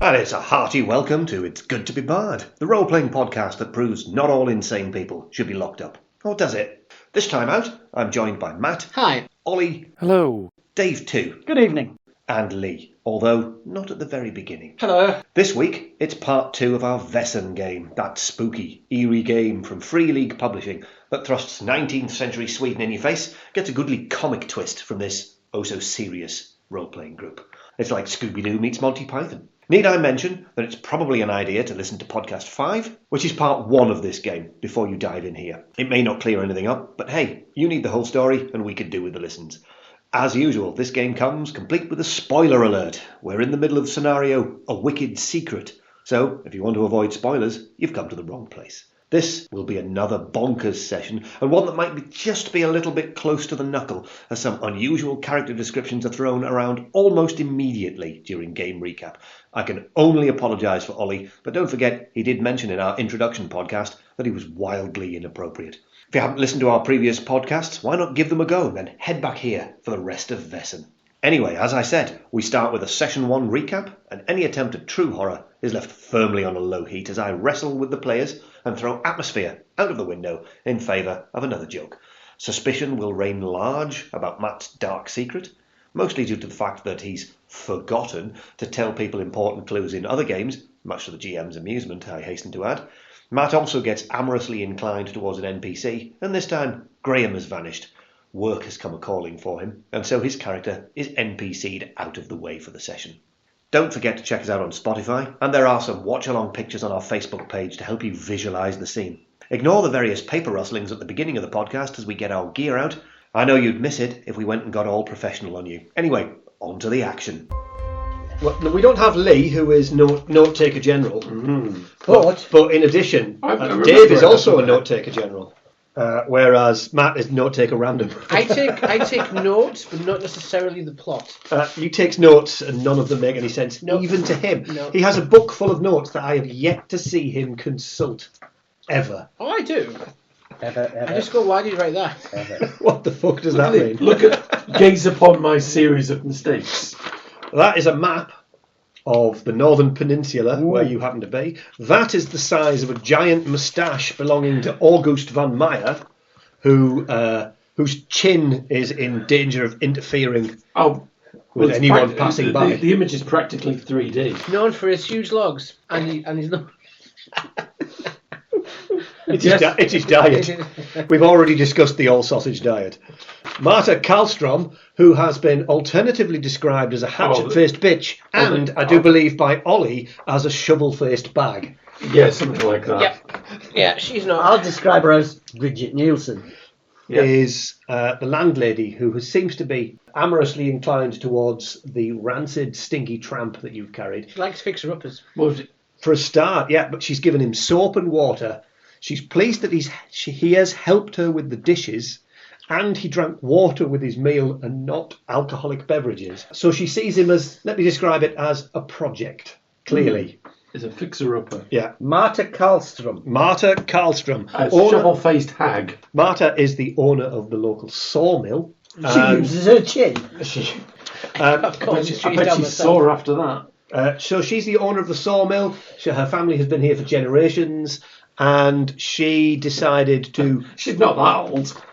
And it's a hearty welcome to It's Good to be Bard, the role-playing podcast that proves not all insane people should be locked up. Or does it? This time out, I'm joined by Matt. Hi. Ollie. Hello. Dave too. Good evening. And Lee, although not at the very beginning. Hello. This week, it's part 2 of our Wesen game, that spooky, eerie game from Free League Publishing that thrusts 19th century Sweden in your face, gets a goodly comic twist from this oh-so-serious role-playing group. It's like Scooby-Doo meets Monty Python. Need I mention that it's probably an idea to listen to podcast 5, which is part 1 of this game, before you dive in here. It may not clear anything up, but hey, you need the whole story and we could do with the listens. As usual, this game comes complete with a spoiler alert. We're in the middle of the scenario, A Wicked Secret. So, if you want to avoid spoilers, you've come to the wrong place. This will be another bonkers session, and one that might just be a little bit close to the knuckle, as some unusual character descriptions are thrown around almost immediately during game recap. I can only apologise for Ollie, but don't forget he did mention in our introduction podcast that he was wildly inappropriate. If you haven't listened to our previous podcasts, why not give them a go and then head back here for the rest of Wesen. Anyway, as I said, we start with a Session 1 recap, and any attempt at true horror is left firmly on a low heat as I wrestle with the players and throw atmosphere out of the window in favour of another joke. Suspicion will reign large about Matt's dark secret, mostly due to the fact that he's forgotten to tell people important clues in other games, much to the GM's amusement, I hasten to add. Matt also gets amorously inclined towards an NPC, and this time Graham has vanished. Work has come a-calling for him, and so his character is NPC'd out of the way for the session. Don't forget to check us out on Spotify, and there are some watch-along pictures on our Facebook page to help you visualise the scene. Ignore the various paper rustlings at the beginning of the podcast as we get our gear out. I know you'd miss it if we went and got all professional on you. Anyway, on to the action. Well, we don't have Lee, who is note-taker general. But in addition, Dave is also a note-taker general. Whereas Matt is note-taker random. I take notes, but not necessarily the plot. He takes notes and none of them make any sense, even to him. No. He has a book full of notes that I have yet to see him consult, ever. Oh, I do. Ever. I just go, why did you write that? Ever. What the fuck does that mean? Gaze upon my series of mistakes. That is a map of the Northern Peninsula, where you happen to be. That is the size of a giant moustache belonging to August van Meyer, whose chin is in danger of interfering with anyone passing by. The image is practically 3D. Known for his huge logs, and he's not... It's his diet. We've already discussed the all-sausage diet. Marta Karlstrom, who has been alternatively described as a hatchet-faced bitch, and, I do believe by Ollie, as a shovel-faced bag. Yeah, something like that. Yeah, she's not... I'll describe her as Bridget Nielsen. Is the landlady who seems to be amorously inclined towards the rancid, stinky tramp that you've carried. She likes fixer-uppers. For a start, yeah, but she's given him soap and water. She's pleased that he has helped her with the dishes, and he drank water with his meal and not alcoholic beverages. So she sees him as, let me describe it as a project, clearly. Is a fixer-upper. Yeah. Marta Karlstrom. A shovel-faced hag. Marta is the owner of the local sawmill. She uses her chin. I bet she's sore after that. So she's the owner of the sawmill. Her family has been here for generations, and she decided to... She's not that old.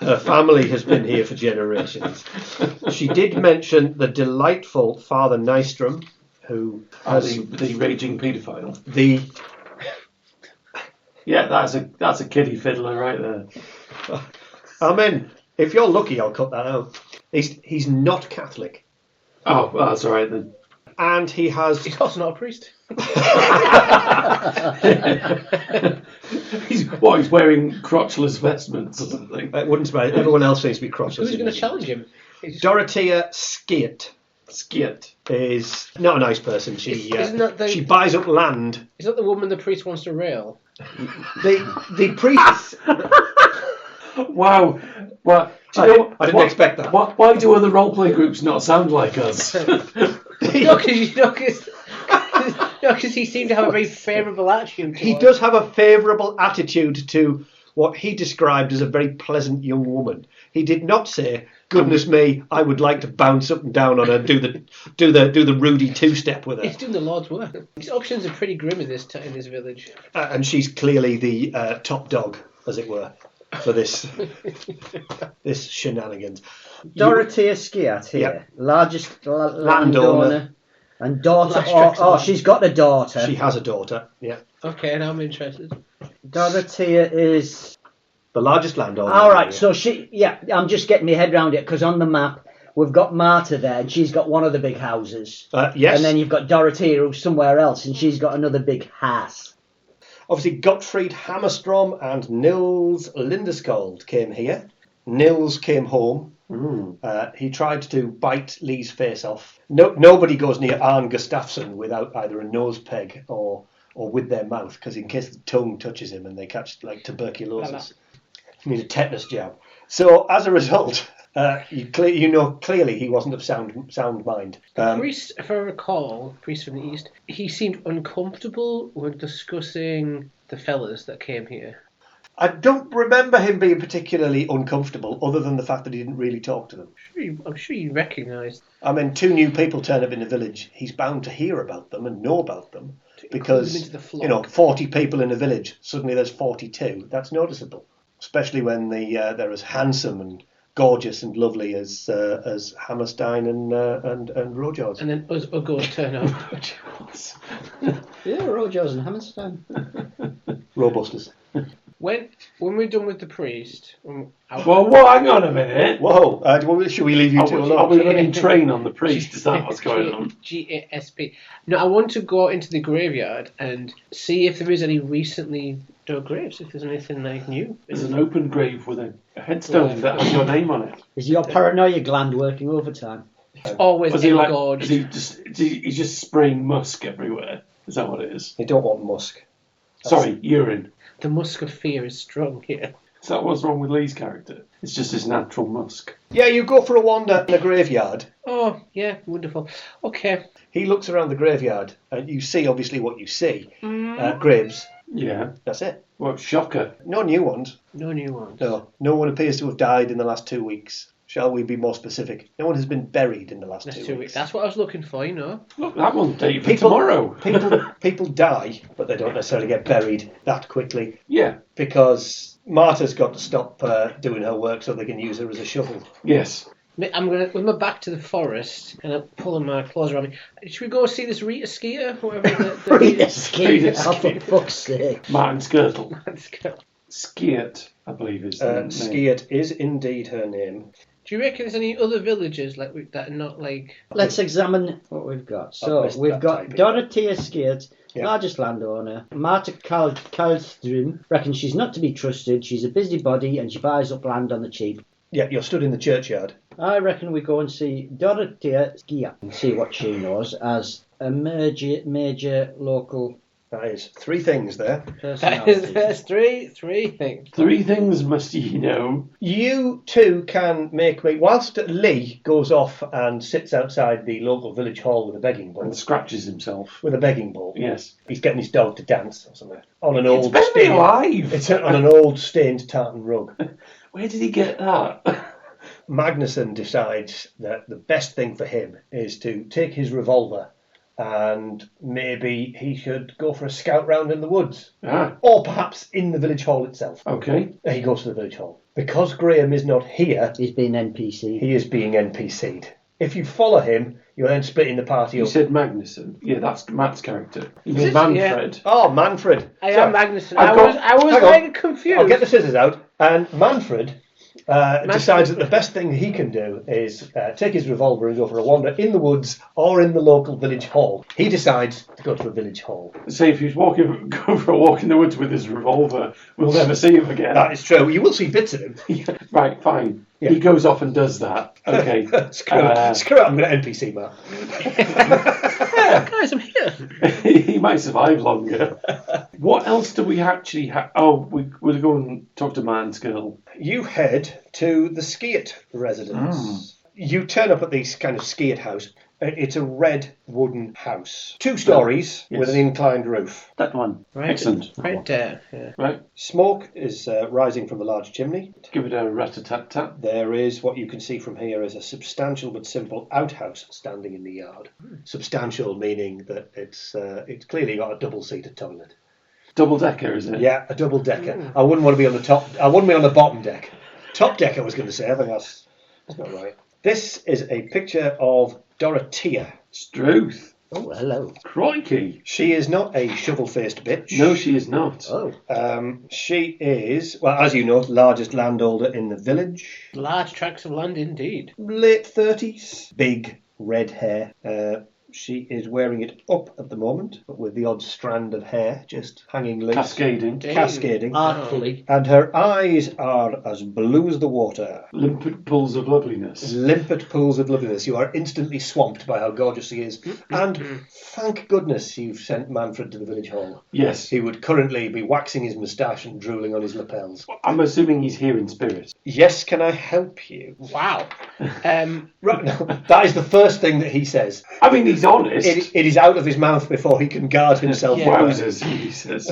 Her family has been here for generations. She did mention the delightful Father Nystrom, who has... the raging paedophile. The... Yeah, that's a kiddie fiddler right there. I mean, if you're lucky, I'll cut that out. He's not Catholic. Oh, well, that's all right then. And he has... He's also not a priest. He's wearing crotchless vestments or something. It wouldn't surprise. Everyone else seems to be crotchless. Who's going to challenge him? Dorothea Skiet is not a nice person. She buys up land. Is that the woman the priest wants to rail? The priest... Wow. Well, I didn't expect that. Why do other roleplay groups not sound like us? Because he seemed to have a very favourable attitude. He does have a favourable attitude to what he described as a very pleasant young woman. He did not say, "Goodness me, I would like to bounce up and down on her, do the Rudy two-step with He's her." doing the Lord's work. His options are pretty grim in this village. And she's clearly the top dog, as it were, for this shenanigans. Dorothea Skiat here, Yep. largest Landowner. landowner and daughter. Last tracks Oh, of she's got a daughter. She has a daughter. Yeah, Okay, now I'm interested. Dorothea is. the largest landowner. All right, so I'm just getting my head around it because on the map we've got Marta there, and she's got one of the big houses. Yes. And then you've got Dorothea who's somewhere else, and she's got another big house. Obviously, Gottfried Hammerstrom and Nils Lindeskold came here. Nils came home. He tried to bite Lee's face off. Nobody goes near Arne Gustafsson without either a nose peg or with their mouth, because in case the tongue touches him and they catch like tuberculosis, you need a tetanus jab. So as a result, clearly he wasn't of sound mind. Priest, if I recall, priest from the east, he seemed uncomfortable when discussing the fellas that came here. I don't remember him being particularly uncomfortable, other than the fact that he didn't really talk to them. I'm sure you recognised. I mean, 2 new people turn up in the village. He's bound to hear about them and know about them, because into the flock. 40 people in a village. Suddenly there's 42. That's noticeable, especially when they're as handsome and gorgeous and lovely as Hammerstein and Rojos. And then us uggos turn up. Yeah, Rogers and Hammerstein. Robusters. When we're done with the priest... Well, hang on a minute. Whoa, should we leave you two alone? Are we running train on the priest? Is that what's going on? GASP. No, I want to go into the graveyard and see if there is any recently dug graves, if there's anything like new. There's an open grave with a headstone that has your name on it. Is your paranoia gland working overtime? It's always engorged. He's just spraying musk everywhere. Is that what it is? They don't want musk. Sorry, urine. The musk of fear is strong here. Is that what's wrong with Lee's character? It's just his natural musk. Yeah, you go for a wander in the graveyard. Oh, yeah, wonderful. Okay. He looks around the graveyard, and you see obviously what you see. Graves. Yeah. That's it. Well, shocker. No new ones. No new ones. No one appears to have died in the last 2 weeks. Shall we be more specific? No one has been buried in the last 2 weeks. That's what I was looking for, Look, that one's dated for tomorrow. People die, but they don't necessarily get buried that quickly. Yeah. Because Marta's got to stop doing her work so they can use her as a shovel. Yes. I'm going to, with my back to the forest, and I'm pulling my clothes around me. Should we go see this Rita Skeeter? Whatever Rita Skeeter, oh, for fuck's sake. Martin Skirtle. Skeeter. Skiert, I believe is the name. Skiert is indeed her name. Do you reckon there's any other villages that are not like... Let's examine what we've got. So, we've got Dorothea Skiert, largest landowner. Marta Karlström, reckons she's not to be trusted, she's a busybody and she buys up land on the cheap. Yeah, you're stood in the churchyard. I reckon we go and see Dorothea Skiert and see what she knows as a major local... That is 3 things there. That's three things. 3 things must ye know. You two can make me... Whilst Lee goes off and sits outside the local village hall with a begging bowl. And scratches himself. With a begging bowl. Yes. He's getting his dog to dance or something. On an It's old very alive. It's on an old stained tartan rug. Where did he get that? Magnuson decides that the best thing for him is to take his revolver and maybe he should go for a scout round in the woods. Or perhaps in the village hall itself. Okay. He goes to the village hall. Because Graham is not here... He's being NPC'd. He is being NPC'd. If you follow him, you're then splitting the party up. You said Magnuson. Yeah, that's Matt's character. You mean Manfred. Yeah. Oh, Manfred. I am Magnuson. I was like confused. I'll get the scissors out. And Manfred... decides that the best thing he can do is take his revolver and go for a wander in the woods or in the local village hall. He decides to go to a village hall. Say, if he's go for a walk in the woods with his revolver, we'll never see him again. That is true. You will see bits of him. Right, fine. Yeah. He goes off and does that. Okay. Screw it. I'm going to NPC, Matt. Guys, I'm here. He might survive longer. What else do we actually have? Oh, we'll go and talk to Man's girl. You head to the Skiert residence. You turn up at this kind of Skiert house. It's a red wooden house. 2 stories with an inclined roof. That one. Right. Excellent. Right there. Yeah. Right. Smoke is rising from the large chimney. Give it a rat-a-tat-tat. There is what you can see from here is a substantial but simple outhouse standing in the yard. Substantial meaning that it's clearly got a double-seated toilet. Double-decker, isn't it? Yeah, a double-decker. I wouldn't want to be on the top. I wouldn't be on the bottom deck. Top deck, I was going to say. I think that's not right. This is a picture of Dorothea. Struth. Oh, hello. Crikey. She is not a shovel-faced bitch. No, she is not. Oh. She is, well, as you know, largest landholder in the village. Large tracts of land indeed. Late 30s. Big red hair. She is wearing it up at the moment, but with the odd strand of hair just hanging loose. Cascading. Artfully. And her eyes are as blue as the water. Limpid pools of loveliness. Limpid pools of loveliness. You are instantly swamped by how gorgeous she is. And thank goodness you've sent Manfred to the village hall. Yes. He would currently be waxing his moustache and drooling on his lapels. I'm assuming he's here in spirit. Yes, can I help you? Wow. Right, no, that is the first thing that he says. I mean, he's honest. It is out of his mouth before he can guard himself. Wowzers, he says.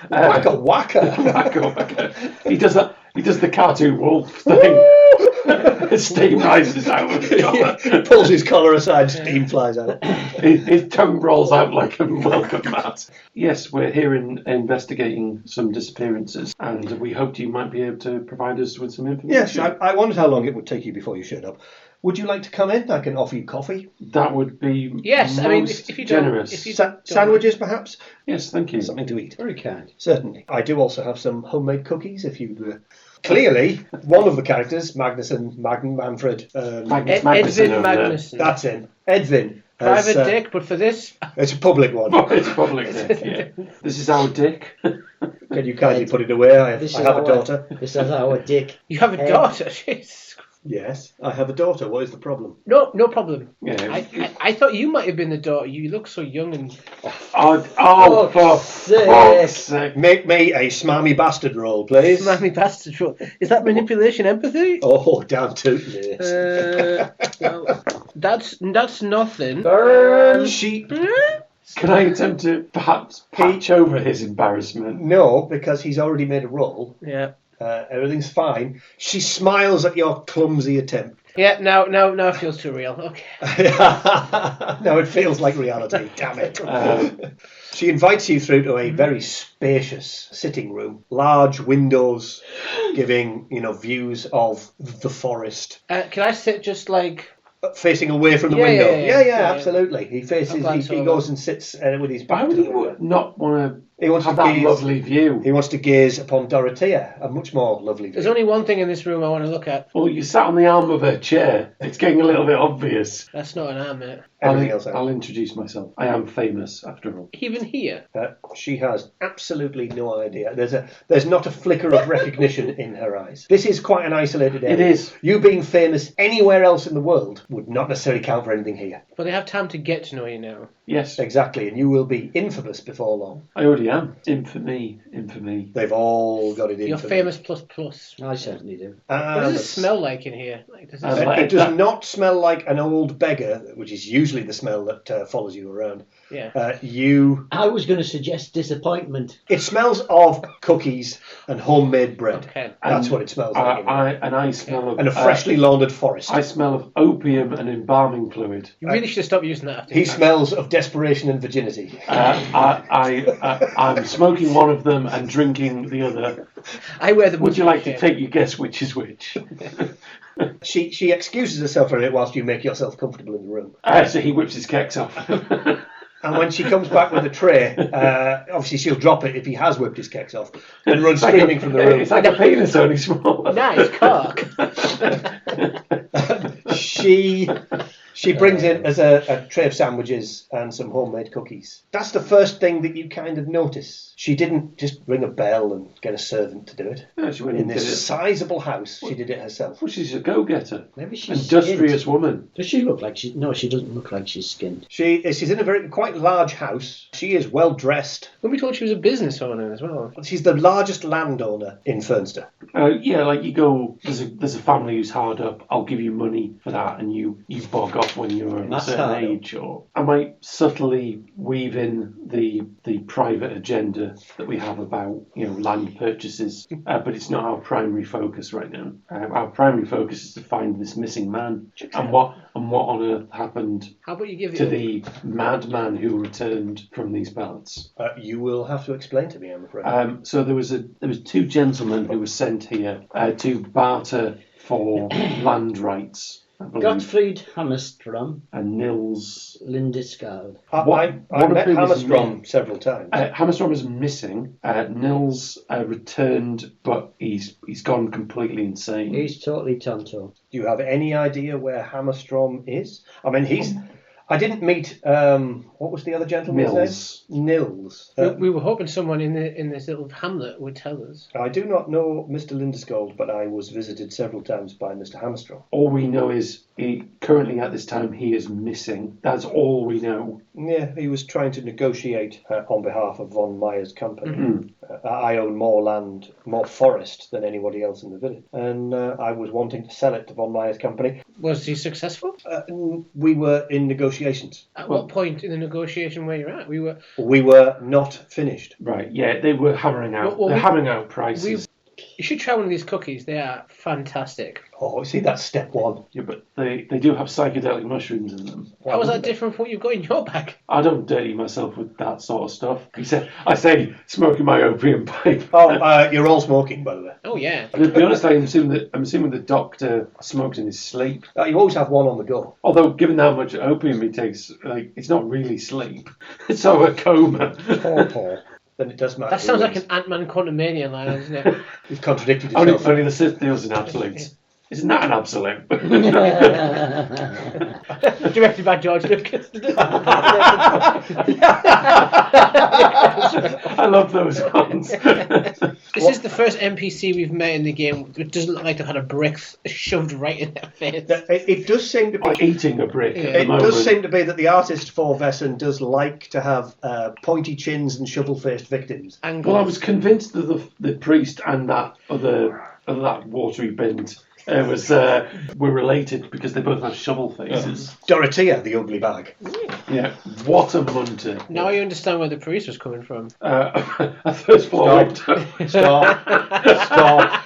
Whacker, whacker. Whacker. He does that. He does the cartoon wolf thing. Steam rises out of his collar. He pulls his collar aside, steam flies out. His tongue rolls out like a welcome mat. Yes, we're here investigating some disappearances, and we hoped you might be able to provide us with some information. Yes, I wondered how long it would take you before you showed up. Would you like to come in? I can offer you coffee. That would be yes, most I mean, if you don't, generous. if you Sandwiches, perhaps? Yes, thank you. Something to eat. Very kind. Certainly. I do also have some homemade cookies if you... Clearly, one of the characters, Manfred... Edvin Magnusson. That's him. Edvin. Private dick, but for this... It's a public one. It's public dick, yeah. This is our dick. Can you kindly put it away? I have a daughter. This is our dick. You have a daughter? Jesus. Yes, I have a daughter. What is the problem? No problem. Yeah. I thought you might have been the daughter. You look so young and... Oh, for fuck's sake. Make me a smarmy bastard roll, please. Smarmy bastard roll. Is that manipulation empathy? Oh, damn tootin' Well, that's nothing. Burn. Can I attempt to perhaps patch over his embarrassment? No, because he's already made a roll. Yeah. Everything's fine. She smiles at your clumsy attempt. Yeah, now it feels too real. Okay. No, it feels like reality. Damn it. She invites you through to a very spacious sitting room. Large windows giving, views of the forest. Can I sit just like... Facing away from the window. Yeah, Absolutely. He faces. He goes and sits with his back Why would to he the window. not want to He wants have to that gaze, lovely view? He wants to gaze upon Dorothea, a much more lovely view. There's only one thing in this room I want to look at. Well, you sat on the arm of her chair. It's getting a little bit obvious. That's not an arm, mate. Everything else out. I'll introduce myself. I am famous, after all. Even here. She has absolutely no idea. There's not a flicker of recognition in her eyes. This is quite an isolated area. It is. You being famous anywhere else in the world would not necessarily count for anything here. But they have time to get to know you now. Yes. Exactly, and you will be infamous before long. I already am. Infamy. They've all got it in. You're famous plus. I certainly do. What does it smell like in here? It does not smell like an old beggar, which is usually the smell that follows you around. Yeah. I was going to suggest disappointment. It smells of cookies and homemade bread. Okay. That's what it smells like. I smell of... And a freshly laundered forest. I smell of opium and embalming fluid. You really should stop using that. He smells of desperation and virginity. I'm smoking one of them and drinking the other. I wear the... Would you like to take your guess which is which? She excuses herself for it whilst you make yourself comfortable in the room. So he whips his keks off. And when she comes back with a tray, obviously she'll drop it if he has whipped his keks off and run screaming from the room. It's like a penis, only smaller. Nice cock. She brings in as a tray of sandwiches and some homemade cookies. That's the first thing that you kind of notice. She didn't just ring a bell and get a servant to do it. No, she went in and did this it. sizable house, she did it herself. Well, she's a go-getter. Maybe she's industrious skinned. woman. Does she look like she... No, she doesn't look like she's skinned. She's in a very quite large house. She is well dressed. When we told she was a business owner as well. She's the largest landowner in Fernster. Like you go, there's a family who's hard up, I'll give you money for that, and you bog off when you're a certain age. Or I might subtly weave in the private agenda that we have about, land purchases, but it's not our primary focus right now. Our primary focus is to find this missing man, and what on earth happened How about you give to the madman who returned from these ballots. You will have to explain to me, I'm afraid. So there was two gentlemen who were sent here to barter for land rights. Gottfried Hammerstrom and Nils Lindeskald. I met Hammerstrom several times. Hammerstrom is missing. Nils returned, but he's gone completely insane. He's totally tonto. Do you have any idea where Hammerstrom is? I mean, I didn't meet. What was the other gentleman's name? Nils. We were hoping someone in this little hamlet would tell us. I do not know Mr. Lindeskald, but I was visited several times by Mr. Hammerstrom. All we know is currently at this time he is missing. That's all we know. Yeah, he was trying to negotiate on behalf of von Meyer's company. Mm-hmm. I own more land, more forest than anybody else in the village, and I was wanting to sell it to von Meyer's company. Was he successful? We were in negotiations. At what point in the negotiation were you at? We were not finished. Right, yeah, they were hammering out. They're hammering out prices. You should try one of these cookies. They are fantastic. Oh, see, that's step one. Yeah, but they do have psychedelic mushrooms in them. How is that different from what you've got in your bag? I don't dirty myself with that sort of stuff. I say smoking my opium pipe. Oh, you're all smoking, by the way. Oh, yeah. To be honest, I'm assuming the doctor smoked in his sleep. You always have one on the go. Although, given how much opium he takes, it's not really sleep. It's sort of a coma. Then it does matter. That sounds like an Ant-Man Quantumania line, doesn't it? You've contradicted yourself. Only the Sith deals in absolutes. Isn't that an absolute? Directed by George Lucas. I love those ones. This is the first NPC we've met in the game. It doesn't look like they've had a brick shoved right in their face. It does seem to be like eating a brick. Yeah. It does seem to be that the artist for Vessen does like to have pointy chins and shovel-faced victims. Well, I was convinced that the priest and that that watery bint were related because they both have shovel faces. Dorothea, the ugly bag. Yeah, what a munter. Now I understand where the priest was coming from. A first floor window. Stop.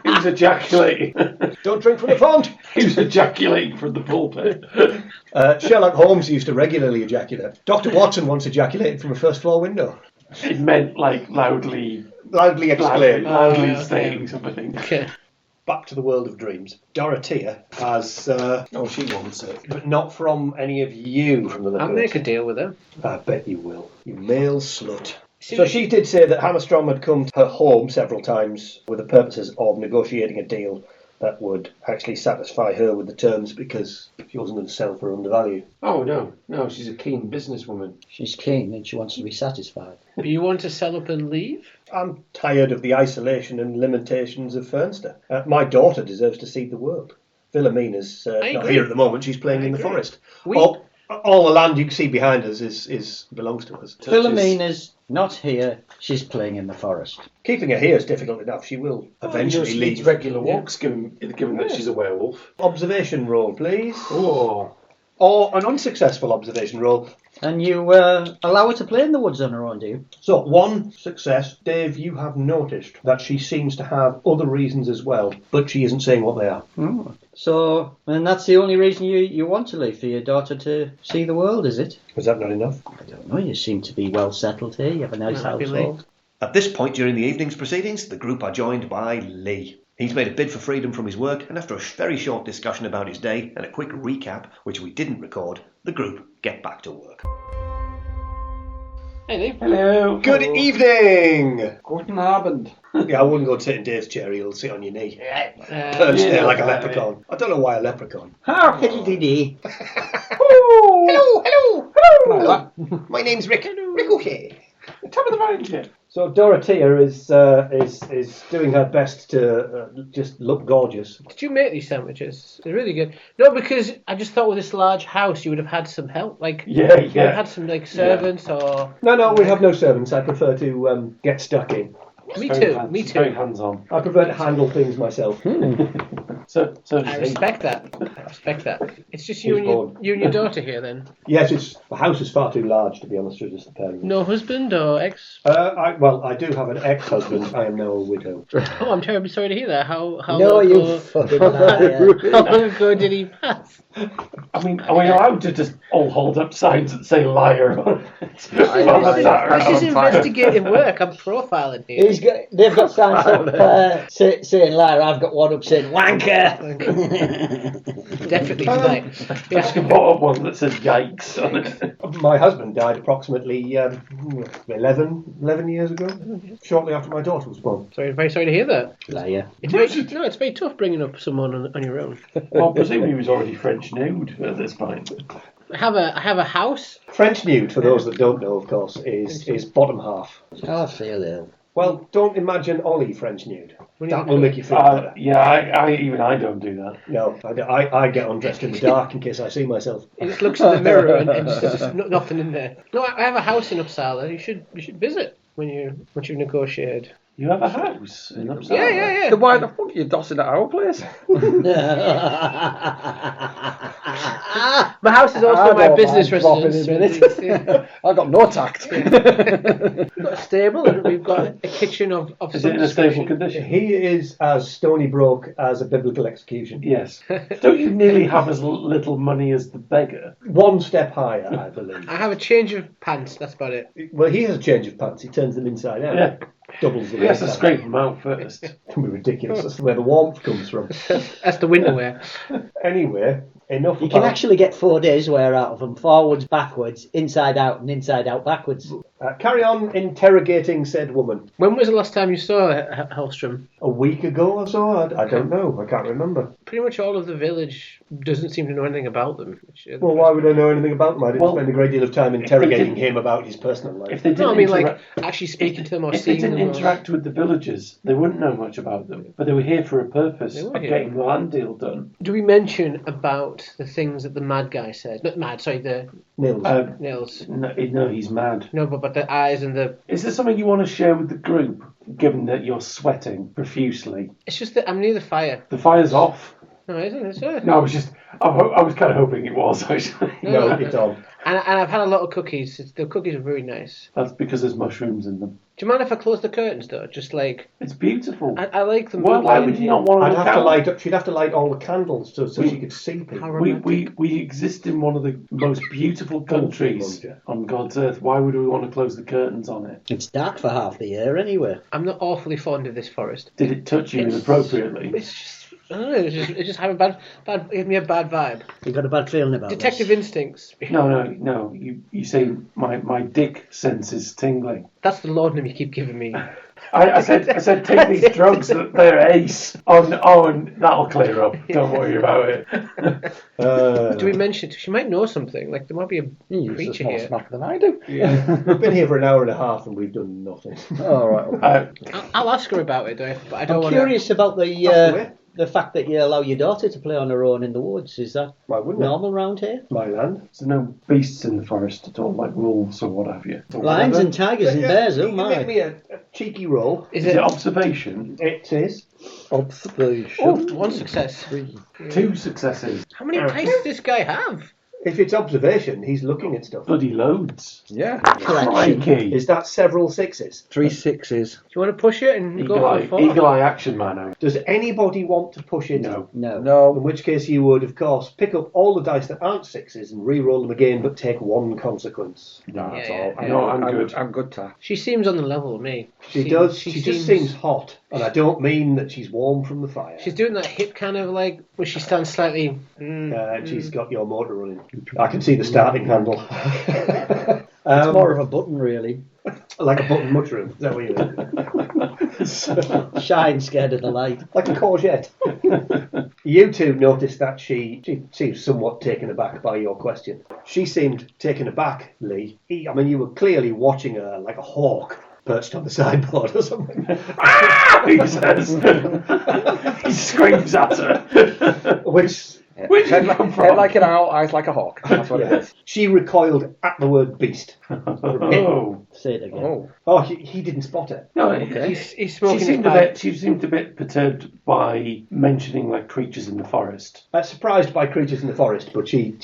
He was ejaculating. Don't drink from the font. He was ejaculating from the pulpit. Sherlock Holmes used to regularly ejaculate. Dr. Watson once ejaculated from a first floor window. It meant like loudly exclaimed. Loudly saying something. Okay. Back to the world of dreams. Dorothea has... she wants it. But not from any of you from the I'll make a deal with her. I bet you will. You male slut. So she did say that Hammerstrom had come to her home several times with the purposes of negotiating a deal that would actually satisfy her with the terms because she wasn't going to sell for undervalue. Oh, no, she's a keen businesswoman. She's keen and she wants to be satisfied. But you want to sell up and leave? I'm tired of the isolation and limitations of Fernster. My daughter deserves to see the world. Philomena's not here at the moment. She's playing in the forest. All the land you can see behind us belongs to us. Philomena's not here. She's playing in the forest. Keeping her here is difficult enough. She will eventually she leave. needs regular walks, given that she's a werewolf. Observation roll, please. Oh. Or an unsuccessful observation roll. And you allow her to play in the woods on her own, do you? So, one success. Dave, you have noticed that she seems to have other reasons as well, but she isn't saying what they are. Oh. So, and that's the only reason you want to leave, for your daughter to see the world, is it? Is that not enough? I don't know, you seem to be well settled here, you have a nice household. At this point during the evening's proceedings, the group are joined by Lee. He's made a bid for freedom from his work, and after a very short discussion about his day and a quick recap, which we didn't record, the group get back to work. Hey, Lee. Hello. Good evening! Guten Abend. Yeah, I wouldn't go and sit in Dave's chair, he'll sit on your knee. Perched there like a leprechaun. I don't know why a leprechaun. Oh, hiddle-dee-dee. Hello. My name's Rick. Rick O'Shea. Top of the round here. So Dorothea is doing her best to just look gorgeous. Did you make these sandwiches? They're really good. No, because I just thought with this large house you would have had some help. Like, you would have had some servants or... No, we have no servants. I prefer to get stuck in. Me Very too. Me Very too. hands-on. I prefer to handle things myself. So I respect that. It's just you He's and born. your daughter here then. Yes, the house is far too large to be honest with just the parents. No husband or ex? I do have an ex-husband. I am now a widow. Oh, I'm terribly sorry to hear that. How No, long you ago, fucking liar. how long ago did he pass? I mean, are we allowed to just all hold up signs that say liar on it? This is investigative work. I'm profiling here. They've got signs up saying liar. I've got one up saying wanker. Definitely tonight. Just bought up one that says yikes on it. My husband died approximately 11 years ago, shortly after my daughter was born. Very sorry to hear that. Liar. It's very tough bringing up someone on your own. Well, presumably he was already French nude at this point. I have a house. French nude, for those that don't know, of course, is bottom half. I feel ill. Well, don't imagine Ollie French nude. What do you That will make you feel better. Yeah, I don't do that. No, I get undressed in the dark in case I see myself. He just looks in the mirror and just nothing in there. No, I have a house in Uppsala. You should visit once you've negotiated. You have a house in Uppsala? Yeah. Then why the fuck are you dossing at our place? My house is also my business residence. I got no tact. We've got a stable and we've got a kitchen of Is some it in a stable description. condition? He is as stony broke as a biblical execution. Yes. Don't you nearly have as little money as the beggar? One step higher, I believe. I have a change of pants. That's about it. Well, he has a change of pants. He turns them inside out. Yeah. Doubles the He has to weight. scrape them out first. It can be ridiculous. That's where the warmth comes from. That's the winter wear. Anyway, enough You can about... actually get 4 days wear out of them, forwards, backwards, inside out, and inside out backwards. Carry on interrogating said woman. When was the last time you saw Hellstrom? A week ago or so? I don't know. I can't remember. Pretty much all of the village doesn't seem to know anything about them. Well, why would I know anything about them? I didn't Well, spend a great deal of time interrogating him about his personal life. If they didn't No, I mean interact- like actually speaking to them or if they seeing them. didn't or- interact with the villagers, they wouldn't know much about them. But they were here for a purpose They were of here. getting the land deal done. Do we mention about the things that the mad guy said? Not mad, sorry, the Nils. nails. No, he's mad. No, but the eyes and the. Is there something you want to share with the group, given that you're sweating profusely? It's just that I'm near the fire. The fire's off. No, isn't it? Sir? No, I was kind of hoping it was, actually. No, it's on. And I've had a lot of cookies. The cookies are very nice. That's because there's mushrooms in them. Do you mind if I close the curtains though? Just like It's beautiful. I like them. Why would you not want to I'd look have to out? light up. She'd have to light all the candles so she could see people. How We exist in one of the most beautiful countries Yeah. on God's earth. Why would we want to close the curtains on it? It's dark for half the year anyway. I'm not awfully fond of this forest. Did it touch you inappropriately? It's just. I don't know. It just had a bad. It gave me a bad vibe. You got a bad feeling about Detective this. instincts. No. You say my dick sense is tingling. That's the laudanum you keep giving me. I said take these drugs. They're ace. Oh, and that'll clear up. Don't worry about it. Do we mention? She might know something. Like there might be a You use a creature small here. smack than I do. We've been here for an hour and a half and we've done nothing. All right. Okay. I'll ask her about it, though. But I I'm don't want curious about Halfway. the fact that you allow your daughter to play on her own in the woods. Is that Why wouldn't it? normal round here? My land. There's no beasts in the forest at all, like wolves or what have you. Lions and tigers and bears, oh You make my. me a cheeky roll. Is Is it it? observation? It is. Observation. Oh, one success. 2 successes. How many dice does this guy have? If it's observation, he's looking at stuff. Bloody loads. Yeah. Collection. Crikey. Is that several sixes? 3 6s. Do you want to push it and go for the 4? Eagle eye action man. Does anybody want to push it? No. No. In No. which case you would, of course, pick up all the dice that aren't sixes and re-roll them again, but take one consequence. No, that's Yeah, all. yeah. No, I'm good. I'm good, Ta. She seems on the level with me. She does. She just seems hot, and I don't mean that she's warm from the fire. She's doing that hip kind of like where she stands slightly. And she's got your motor running. I can see the starting handle. It's more of a button, really. Like a button mushroom. Is that what you mean? Shine scared of the light. Like a courgette. You two noticed that she seemed somewhat taken aback by your question. She seemed taken aback, Lee. I mean, you were clearly watching her like a hawk perched on the sideboard or something. He says. He screams at her. Which Where did you come from? Head like an owl, eyes like a hawk. That's what it is. She recoiled at the word beast. Oh. Say it again. Oh. Oh, he didn't spot it. No, Okay. He's she smoking his seemed a pipe. bit. She seemed a bit perturbed by mentioning like creatures in the forest. Surprised by creatures in the forest, but she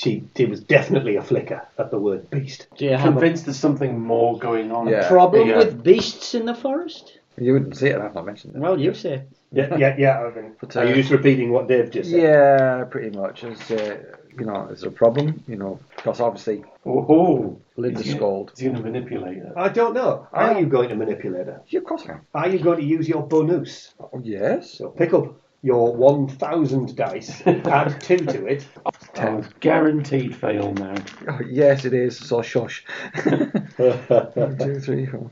was definitely a flicker at the word beast. Do you have Convinced there's something more going on. Yeah. a problem Yeah. with beasts in the forest? You wouldn't see it, I've not mentioned it. Well, you say. Yeah. I mean, But, are you just repeating what Dave just said? Yeah, pretty much. It's, it's a problem, because obviously Oh, Linda scold. Is he going to manipulate her? I don't know. Are you going to manipulate her? Yeah, of course I am. Are you going to use your bonus? Oh, yes. So pick up your 1,000 dice, add 2 to it. Oh, guaranteed fail now. Oh, yes, it is. So shush. 1, 2, 3, 4.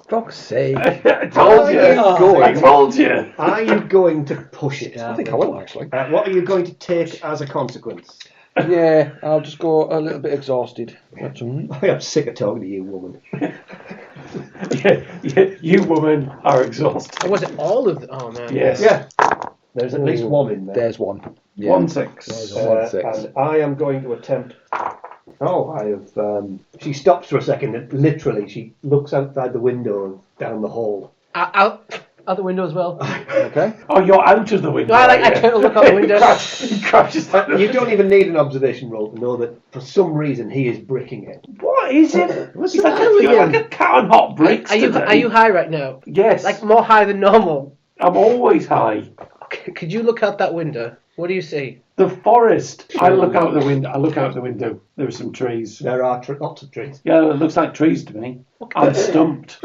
Fuck's sake. I told you. I told you. Are you going to push it? I think I will, actually. What are you going to take as a consequence? Yeah, I'll just go a little bit exhausted. That's all right. I am sick of talking to you, woman. Yeah, you woman are exhausted. Or was it all of the... Oh, man. Yes. Yeah. There's at least one in there. There's one. Yeah. 1-6. There's a 1-6. And I am going to attempt. Oh, I have. She stops for a second. And literally, she looks outside the window and down the hall. Out the window as well. Okay. Oh, you're out of the window. No, I can't look out the window. He crashes out the You don't even need an observation roll to know that for some reason he is bricking it. What is it? What's He's the matter with like a cat on hot bricks. Are you high right now? Yes. Like more high than normal? I'm always high. Could you look out that window? What do you see? The forest. I look out the window. There are some trees. There are lots of trees. Yeah, it looks like trees to me. I'm stumped.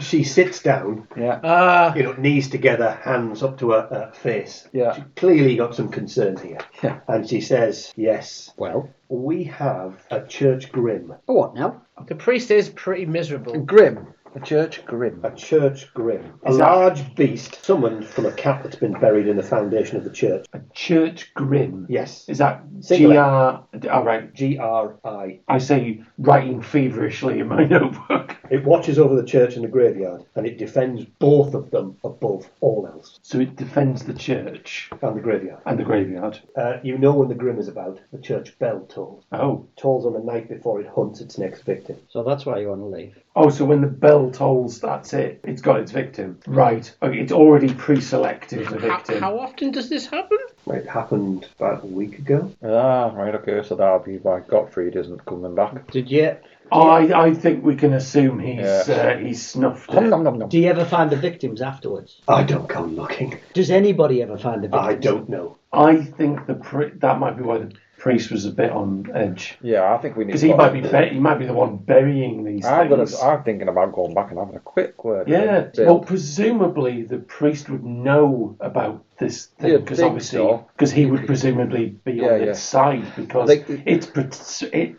She sits down, Yeah. knees together, hands up to her face. Yeah. She clearly got some concerns here. Yeah. And she says, yes, Well, we have a church grim. what now? The priest is pretty miserable. Grim. A church grim. A church grim. A Is that- large beast summoned from a cat that's been buried in the foundation of the church. A church grim. Yes. Is that Singular. GR? All right. G-R-I. I say writing feverishly in my notebook. It watches over the church and the graveyard, and it defends both of them above all else. So it defends the church And the graveyard. and the graveyard. You know when the grim is about, the church bell tolls. Oh. Tolls on the night before it hunts its next victim. So that's why you want to leave. Oh, so when the bell tolls, that's it. It's got its victim. Right. Okay, it's already pre-selected the victim. How often does this happen? It happened about a week ago. Ah, right, okay, so that'll be why Gottfried isn't coming back. Did you? I think we can assume he's snuffed it. Nom, nom, nom. Do you ever find the victims afterwards? I don't go looking. Does anybody ever find the victims? I don't know. I think that might be why the priest was a bit on edge. Yeah, I think we need Because to he go might be there. he might be the one burying these things. I'm thinking about going back and having a quick word. Yeah. with Well, Bill. presumably the priest would know about this thing You'd because think obviously so. because he would presumably be on Yeah. its side because Like- it explicitly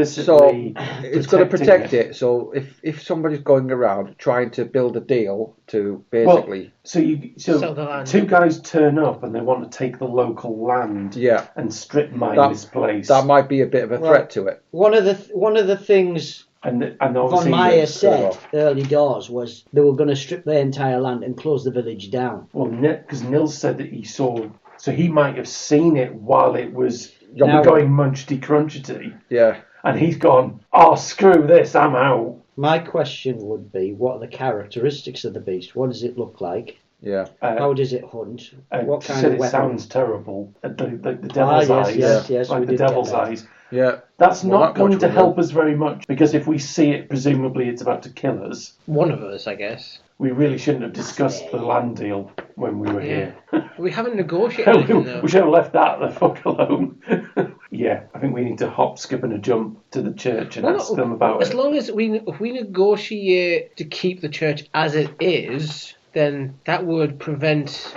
So it's going to protect protecting it. So if somebody's going around trying to build a deal to basically, So Sell the land. two guys turn up and they want to take the local land yeah, and strip mine That- this place. that might be a bit of a threat to it. One of the things and Von obviously Meyer it's, said early doors was they were going to strip their entire land and close the village down. well, because Nils said that he saw, so he might have seen it while it was Now- going munchy crunchity, Yeah, and he's gone, oh screw this, I'm out. My question would be, what are the characteristics of the beast? What does it look like? yeah. How does it hunt? What She kind said of it weapon? sounds terrible. The devil's yes, eyes. yes, like we the did get devil's that. eyes. Yeah. That's Well, not that going much to we help know. us very much because if we see it, presumably it's about to kill us. One of us, I guess. We really shouldn't have discussed the land deal when we were here. We haven't negotiated anything, though. We should have left that the fuck alone. Yeah, I think we need to hop, skip, and a jump to the church and ask them about As it. long as if we negotiate to keep the church as it is, then that would prevent...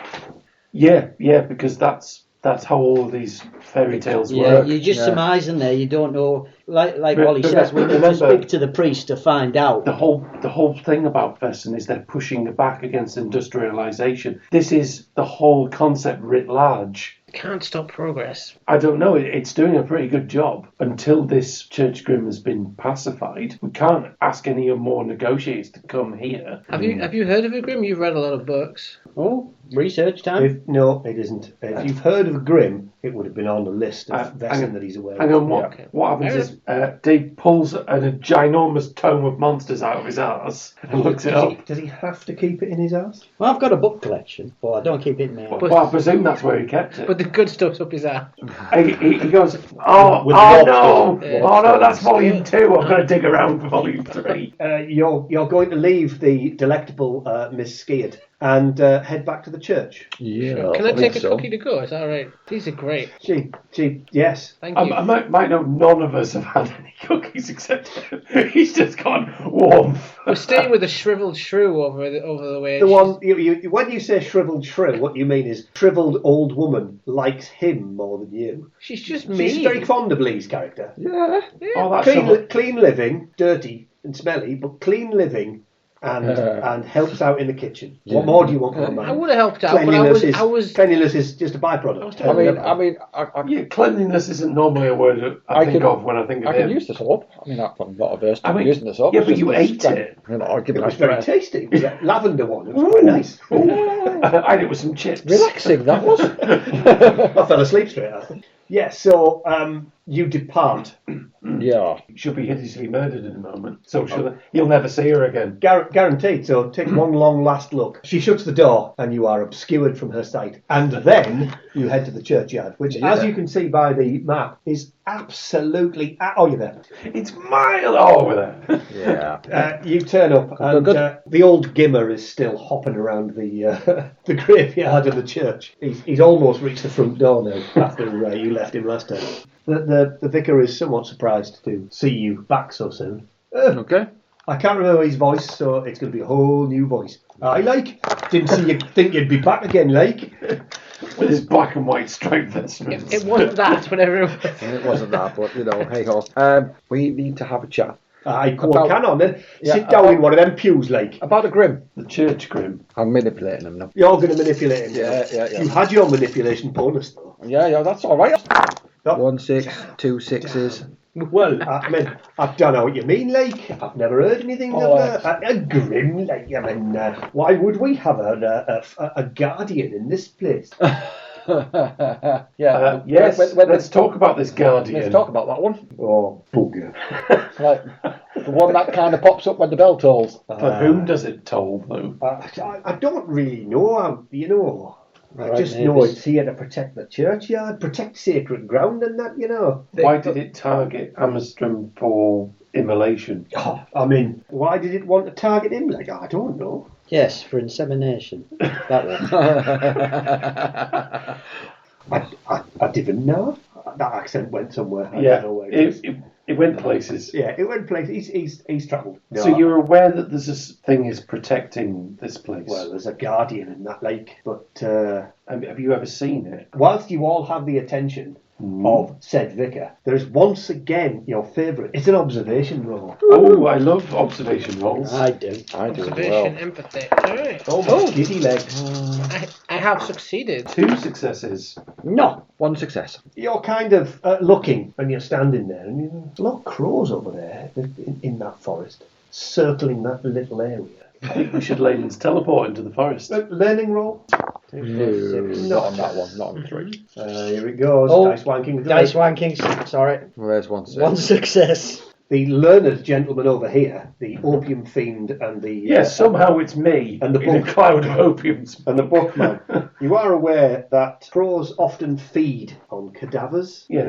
Yeah, because that's how all of these fairy tales Yeah, work. you're just surmising there. You don't know Like Wally says, we need to speak to the priest to find out. The whole thing about Wesen is they're pushing back against industrialisation. This is the whole concept writ large. Can't stop progress. I don't know. It's doing a pretty good job. Until this church grim has been pacified, we can't ask any more negotiators to come here. Have you heard of a grim? You've read a lot of books. Oh, research time? No, it isn't. If you've heard of a Grim, it would have been on the list of Wesen that he's aware of. Hang on, what happens is Dave pulls a ginormous tome of monsters out of his arse and looks it up. Does he have to keep it in his arse? Well, I've got a book collection, but I don't keep it in my arse. Well, I presume that's where he kept it. But the good stuff's up his ass. He goes, oh no, that's volume 2. I'm going to dig around for volume 3. You're going to leave the delectable Miss Skeard and head back to the church. Yeah. Can I take a cookie to go? Is that all right? These are great. Yes. Thank you. I might know none of us have had any cookies except him. He's just gone warmth. We're staying with a shriveled shrew over the way. The one when you say shriveled shrew, what you mean is shriveled old woman likes him more than you. She's just mean. She's very fond of Lee's character. Yeah. Oh, that's Clean living, dirty and smelly, but clean living and helps out in the kitchen. Yeah. What more do you want from a man? I would have helped out, but I was Cleanliness is just a byproduct. Yeah, cleanliness isn't normally a word I think of when I think of I him. can use the soap. I mean, I'm not averse to using the soap. Yeah, but you ate it. I'll give It it was a very try. tasty. It was a lavender one. It was very nice. I had it with some chips. Relaxing, that was. I fell asleep straight after. Yes, so you depart. Yeah. She'll be hideously murdered in a moment. So you'll never see her again. Guaranteed, so take one long last look. She shuts the door and you are obscured from her sight. And then you head to the churchyard, which, as you can see by the map, is absolutely... Oh, you're there. It's miles over there. Yeah. You turn up and the old Gimmer is still hopping around the graveyard of the church. He's almost reached the front door now after you left him last time. The vicar is somewhat surprised to see you back so soon. Okay. I can't remember his voice, so it's going to be a whole new voice. Didn't see you think you'd be back again, with his black and white striped vestments. It wasn't that, whatever it was. It wasn't that, but hey ho. We need to have a chat. Can on then. Sit down in one of them pews, About a grim. The church grim. I'm manipulating him now. You're going to manipulate him. Yeah. You had your manipulation bonus, though. Yeah, that's all right. Oh. 1 6, 2 6s. Well, I don't know what you mean, I've never heard anything of a grim, why would we have a guardian in this place? Yes, let's talk about this guardian. Let's talk about that one. Oh, bugger. Like, the one that kind of pops up when the bell tolls. For whom does it toll, though? I don't really know, I just know it's here to protect the churchyard, protect sacred ground and that, Why did it target Amsterdam for immolation? Why did it want to target him? I don't know. Yes, for insemination. That one. I didn't know. That accent went somewhere. I Yeah, don't know where it is. it went places. Yeah, it went places. He's travelled. So you're aware that there's this thing is protecting this place? Well, there's a guardian in that lake, but have you ever seen it? whilst you all have the attention of said vicar, there is once again your favourite. It's an observation roll. Oh, I love observation rolls. I do. Observation, empathy. All right. Oh, giddy legs. I have succeeded. 2 successes. No, 1 success. you're kind of looking when you're standing there, and there's a lot of crows over there in that forest, circling that little area. I think we should Layden's teleport into the forest. Learning roll. Not on that one, not on 3. Here it goes. Oh, Dice wanking. Dice wankings. Sorry. Well, there's 1 success. 1 success. The learned gentleman over here, the opium fiend, and the Yes, somehow it's me and the in a book. cloud of opiums. and the bookman. You are aware that crows often feed on cadavers. Yeah,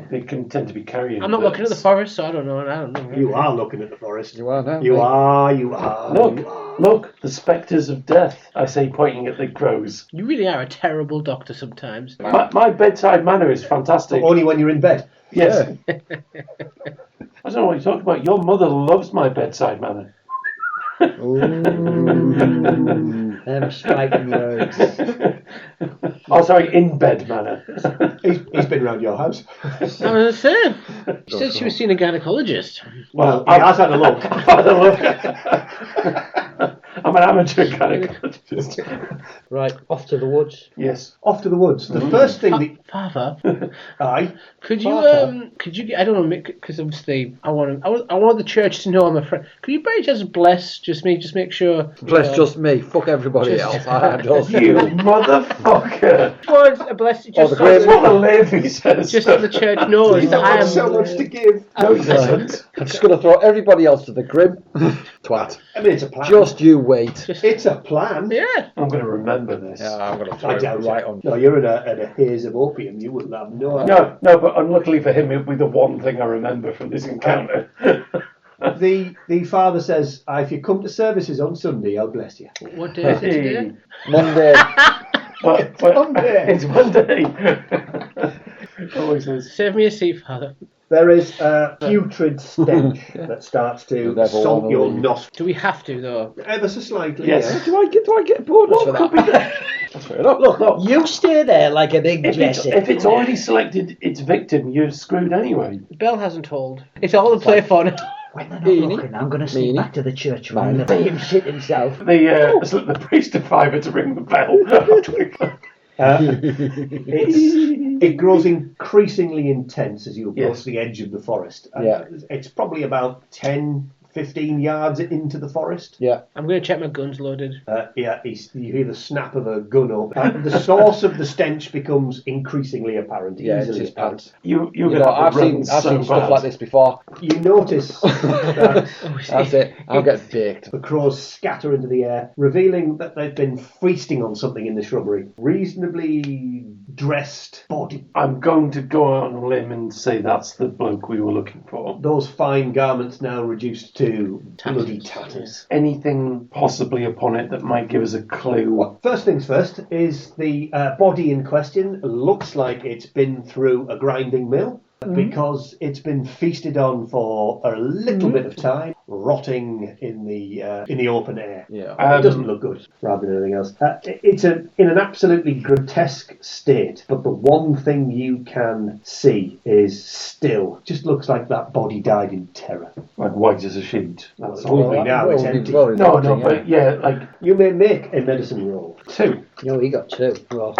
they can tend to be carrying. I'm not birds. looking at the forest, so I don't know. You are looking at the forest. You are now. You are. Look, the spectres of death. I say, pointing at the crows. You really are a terrible doctor sometimes. My bedside manner is fantastic. Only when you're in bed. Yes. I don't know what you're talking about. Your mother loves my bedside manner. Striking words. Oh, sorry, in bed manner. He's been round your house. I was going to say. She said she was seeing a gynaecologist. Well, He has had a look. I'm an amateur gynecologist. Right, off to the woods. Yes. Off to the woods. The first thing that... Father, Aye. could Father. you, I don't know, because obviously I want the church to know I'm a friend. Could you by just bless just me, just make sure. Bless just me. Fuck everybody Just- else. I just You motherfucker. Words, bless you, just the so That's grave- what a lady says. just so the church knows He's that not I got am. so much to give. No, he doesn't. I'm just going to throw everybody else to the grim. Twat. I mean, it's a plan. Just you wait. It's a plan. Yeah. I'm going to remember this. Yeah, I'm going to throw I it doubt right it. on. No, you're in a haze of opium. You wouldn't have no idea. No, but unluckily for him, it'll be the one thing I remember from this encounter. The father says, if you come to services on Sunday, I'll bless you. What day is it today? Monday. But Monday. It's Monday. Always is. Save me a seat, Father. There is a putrid stench that starts to The devil salt on your the leaf. nostrils Do we have to though? ever so slightly. Yes. yes. Do I get a bonus for that? That's fair enough. Look. You stay there like a big Jesse. If it's already selected its victim, you're screwed anyway. The bell hasn't tolled. It's all to play for now. When they're not Meanie. looking, I'm going to sneak Meanie. back to the church when the him shit himself. The priest of Fiverr to ring the bell. It grows increasingly intense as you approach Yes. the edge of the forest. Yeah. It's probably about 10, 15 yards into the forest. Yeah. I'm going to check my gun's loaded. You hear the snap of a gun open. The source of the stench becomes increasingly apparent. Yeah, it's easily his apparent. pants. You're You going know, to I've seen so stuff bad. like this before. You notice that That's it. I'll get baked. the crows scatter into the air, revealing that they've been feasting on something in the shrubbery. Reasonably dressed body. I'm going to go out on a limb and say that's the bloke we were looking for. Those fine garments now reduced to bloody tatters. Anything possibly upon it that might give us a clue? First things first is the body in question looks like it's been through a grinding mill because it's been feasted on for a little bit of time, rotting in the open air. Yeah. It doesn't look good, rather than anything else. It's in an absolutely grotesque state, but the one thing you can see is still. Just looks like that body died in terror. Like white as a sheet. That's Well, all. we now it's empty. No, but yeah, like You may make a medicine roll. 2. No, he got 2. Well,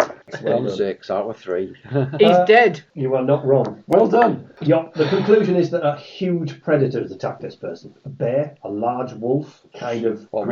6 out of 3. He's dead. You are not wrong. Well done. The conclusion is that a huge predator has attacked this person. A bear, a large wolf, kind of Well,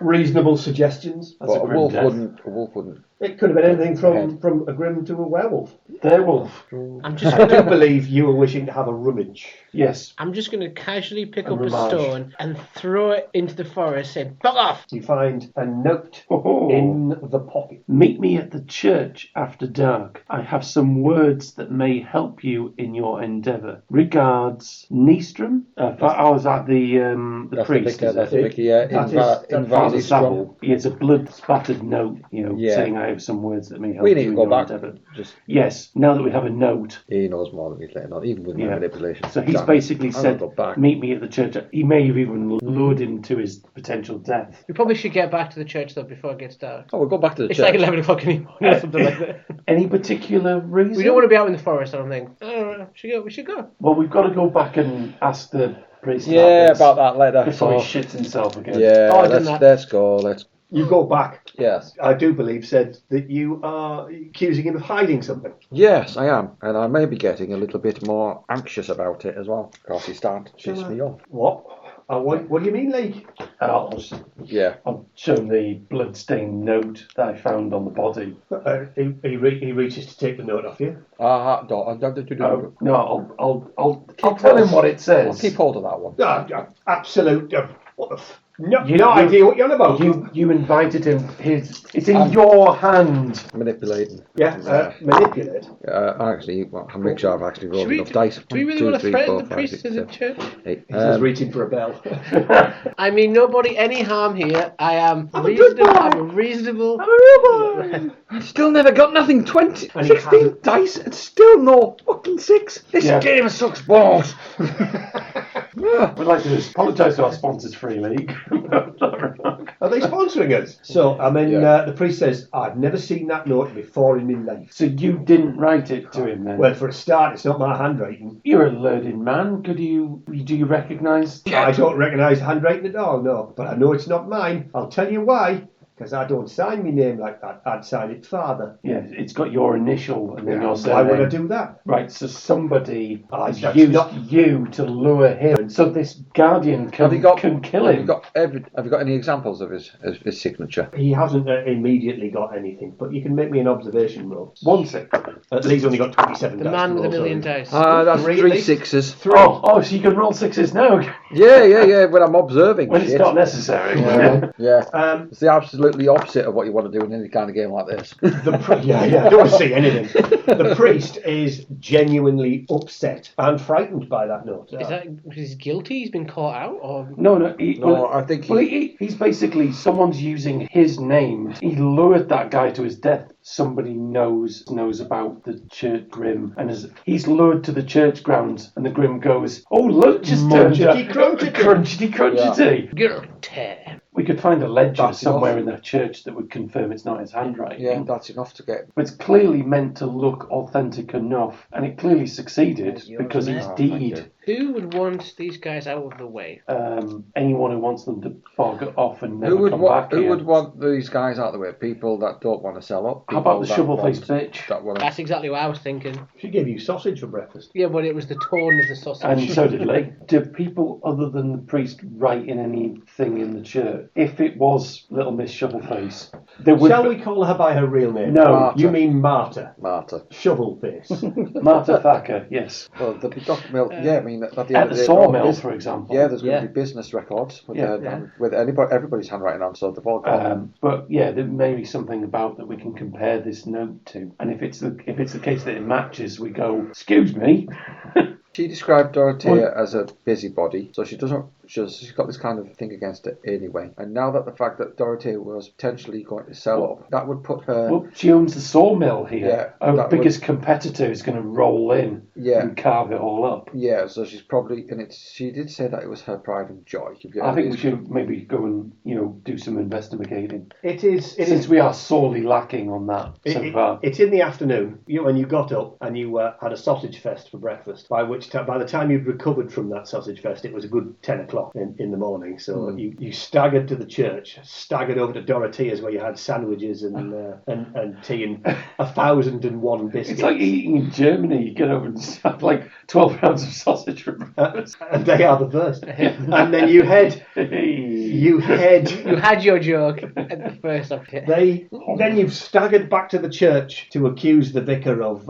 reasonable suggestions. That's But a a grim wolf death. wouldn't. It could have been anything from a grim to a werewolf. Werewolf. I'm just I do going to. believe you were wishing to have a rummage. Yes. I'm just going to casually pick A up a ramage. stone and throw it into the forest, saying, "Fuck off!" You find a note Oh. in the pocket. Meet me at the church after dark. I have some words that may help you in your endeavour. Regards, Nystrom. I was at the That's priest. the is That's it? the Vicar, yeah. That is- Father Invasi Savile. It's a blood-spattered note, Yeah. saying I have some words that may help We you need to in go your back. endeavour. Just Yes, now that we have a note. he knows more than he's letting on, even with my Yeah. manipulation. So he's Damn it. basically I'm said, gonna go back. meet me at the church. He may have even lured him to his potential death. We probably should get back to the church though before it gets dark. Oh, we'll go back to the It's church. like 11 o'clock in the morning or something like that. Any particular reason? We don't want to be out in the forest, I don't think. We should go. Well, we've got to go back and ask the priest Yeah, about that later. before he Oh, shits himself again. yeah, Oh, I've done that. let's go. You go back. Yes. I do believe said that you are accusing him of hiding something. Yes, I am. And I may be getting a little bit more anxious about it as well. Because he's starting to piss me off. What? What do you mean, Lee? I'll Yeah. show him the blood-stained note that I found on the body. He reaches to take the note off you. No, I'll tell him what it I'll says. keep hold of that one. Absolute. What the? No You- idea what you're on about. You invited him. It's in your hand. Manipulating. Manipulate. Actually, well, I'll make sure I've actually rolled Should we- enough dice. Do we really 1, 2, want to 3, threaten 4, the 5, priest 6, in the 7, church? 8. He's just reaching for a bell. I mean, nobody any harm here. I am I'm a good boy. I'm a reasonable. I'm a real boy. I've still never got nothing. 20, And he 16 hasn't. dice and still no fucking 6. This Yeah. game sucks balls. We'd like to apologise to our sponsors, Free League. Are they sponsoring us? So, I mean, the priest says, I've never seen that note before in my life. So you didn't write it to him then? Well, for a start, it's not my handwriting. You're a learned man. Do you recognise? I don't recognise handwriting at all, no. But I know it's not mine. I'll tell you why. Because I don't sign my name like that. I'd sign it Father. Yeah, it's got your initial and then your surname. Why would I do that? Right, so somebody has used you to lure him. So this guardian can kill him. Have you got any examples of his signature? He hasn't immediately got anything, but you can make me an observation roll. 1 6. At least only got 27 dice. The man with a million dice. That's three sixes. Oh, so you can roll 6s now? Yeah, when I'm observing when it's not necessary. Yeah. It's the absolutely opposite of what you want to do in any kind of game like this. I don't want to see anything. The priest is genuinely upset and frightened by that note. Is that because he's guilty? He's been caught out? Or No. I think he's basically, someone's using his name. He lured that guy to his death. Somebody knows about the church Grim, and he's lured to the church grounds, and the Grim goes, "Oh, look, just crunchity." Guilty. We could find a ledger somewhere in the church that would confirm it's not his handwriting. Yeah, that's enough to get. But it's clearly meant to look authentic enough, and it clearly succeeded because his deed. Who would want these guys out of the way? Anyone who wants them to bog off and never come back here. Who would want these guys out of the way? People that don't want to sell up. How about the shovel-faced bitch? That's exactly what I was thinking. She gave you sausage for breakfast. Yeah, but it was the tone of the sausage. And so did Lee. Do people other than the priest write in anything in the church? If it was Little Miss Shovelface, there would. Shall we call her by her real name? No. Marta. You mean Marta? Marta. Shovelface. Marta Thacker, yes. Well, the document. I mean, at the end At of the day, sawmill, for example. Yeah, there's going to be business records with everybody's handwriting on, so they've all got. But yeah, there may be something about that we can compare this note to, and if it's the case that it matches, we go, "Excuse me." She described Dorothea as a busybody, so she's got this kind of thing against it anyway. And now that the fact that Dorothea was potentially going to sell up, that would put her. Well, she owns the sawmill here. Yeah, Our biggest competitor is going to roll in and carve it all up. Yeah, so she's probably, and she did say that it was her pride and joy. I think we should maybe go and do some investigating. It is we are sorely lacking on that so far. It's in the afternoon. When you got up and you had a sausage fest for breakfast, by the time you'd recovered from that sausage fest, it was a good 10 o'clock in the morning. So you staggered to the church, staggered over to Dorothea's where you had sandwiches and tea and 1,001 biscuits. It's like eating in Germany. You get over and have like 12 pounds of sausage for breakfast. And they are the first. And then you head. You had your joke at the first of it. Then you've staggered back to the church to accuse the vicar of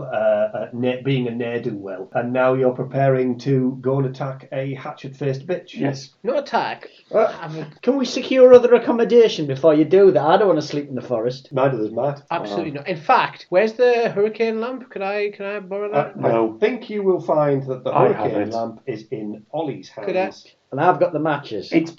being a ne'er-do-well, and now you're preparing to go and attack a hatchet-faced bitch. Yes. Not attack. Can we secure other accommodation before you do that? I don't want to sleep in the forest. Neither does Matt. Absolutely not. In fact, where's the hurricane lamp? Can I borrow that? No. I think you will find that the hurricane lamp is in Ollie's hands. And I've got the matches. It's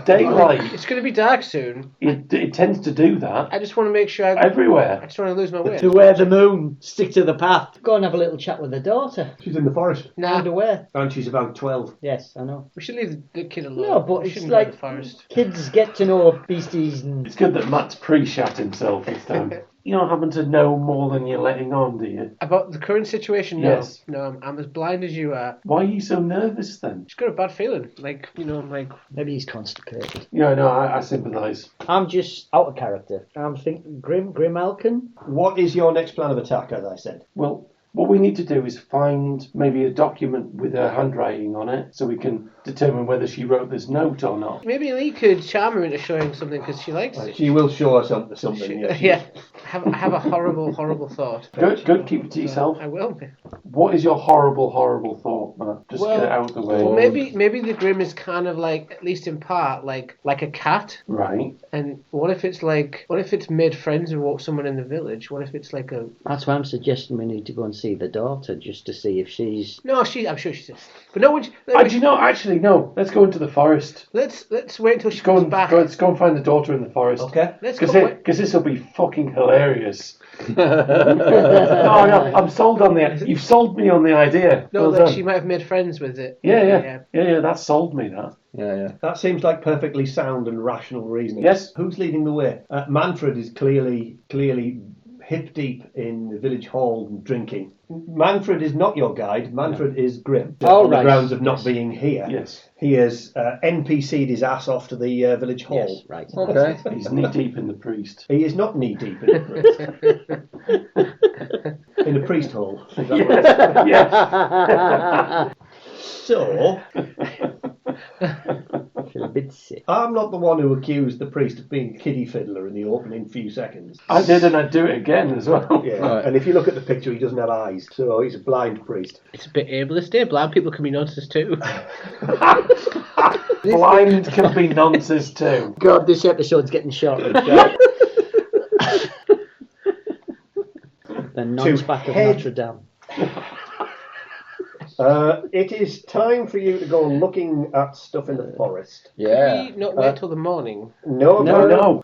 daylight. It's going to be dark soon. It tends to do that. I just want to make sure everywhere. I just want to lose my way. Beware the moon. Stick to the path. Go and have a little chat with the daughter. She's in the forest. Nah. Underwear. And she's about 12. Yes, I know. We should leave the kid alone. No, but it's shouldn't like go to the forest. Kids get to know beasties and... It's good that Matt's pre-shat himself this time. You don't happen to know more than you're letting on, do you? About the current situation? No. Yes. No, I'm as blind as you are. Why are you so nervous then? Just got a bad feeling. Maybe he's constipated. Yeah, no, I sympathise. I'm just out of character. I'm thinking Grim Alkin. What is your next plan of attack, as I said? Well, what we need to do is find maybe a document with her handwriting on it so we can determine whether she wrote this note or not. Maybe Lee could charm her into showing something because she likes it. She will show us something. Yeah. Have a horrible, horrible thought. Good. Keep it to yourself. I will. What is your horrible thought, Matt? Just get it out of the way. Well, maybe the Grim is kind of like, at least in part, like a cat. Right. And what if it's made friends with someone in the village? What if it's like a... That's why I'm suggesting we need to go and see the daughter just to see if she's... No, I'm sure she's... But no one... Do you know, actually, no. Let's go into the forest. Let's wait until she comes back. Let's go and find the daughter in the forest. Okay. Because this will be fucking hilarious. I'm sold on the... You've sold me on the idea. No, well she might have made friends with it. Yeah, that sold me, that. Yeah. That seems like perfectly sound and rational reasoning. Yes. Who's leading the way? Manfred is clearly hip deep in the village hall and drinking. Manfred is not your guide. Manfred is Grim. On the grounds of not being here. Yes. He has NPC'd his ass off to the village hall. Yes, right. Okay. He's knee deep in the priest. He is not knee deep in the priest. In the priest hole. Is that what it's- Yes. So, I feel a bit sick. I'm not the one who accused the priest of being a kiddie fiddler in the opening few seconds. I did, and I'd do it again as well. Yeah, Right. and if you look at the picture, he doesn't have eyes, so he's a blind priest. It's a bit ableist here. Blind people can be noticed too. Blind can be nonsense too. God, this episode's getting shorter. The Nonce-back of head- Notre Dame. It is time for you to go looking at stuff in the forest. Yeah. Can we not wait till the morning? No.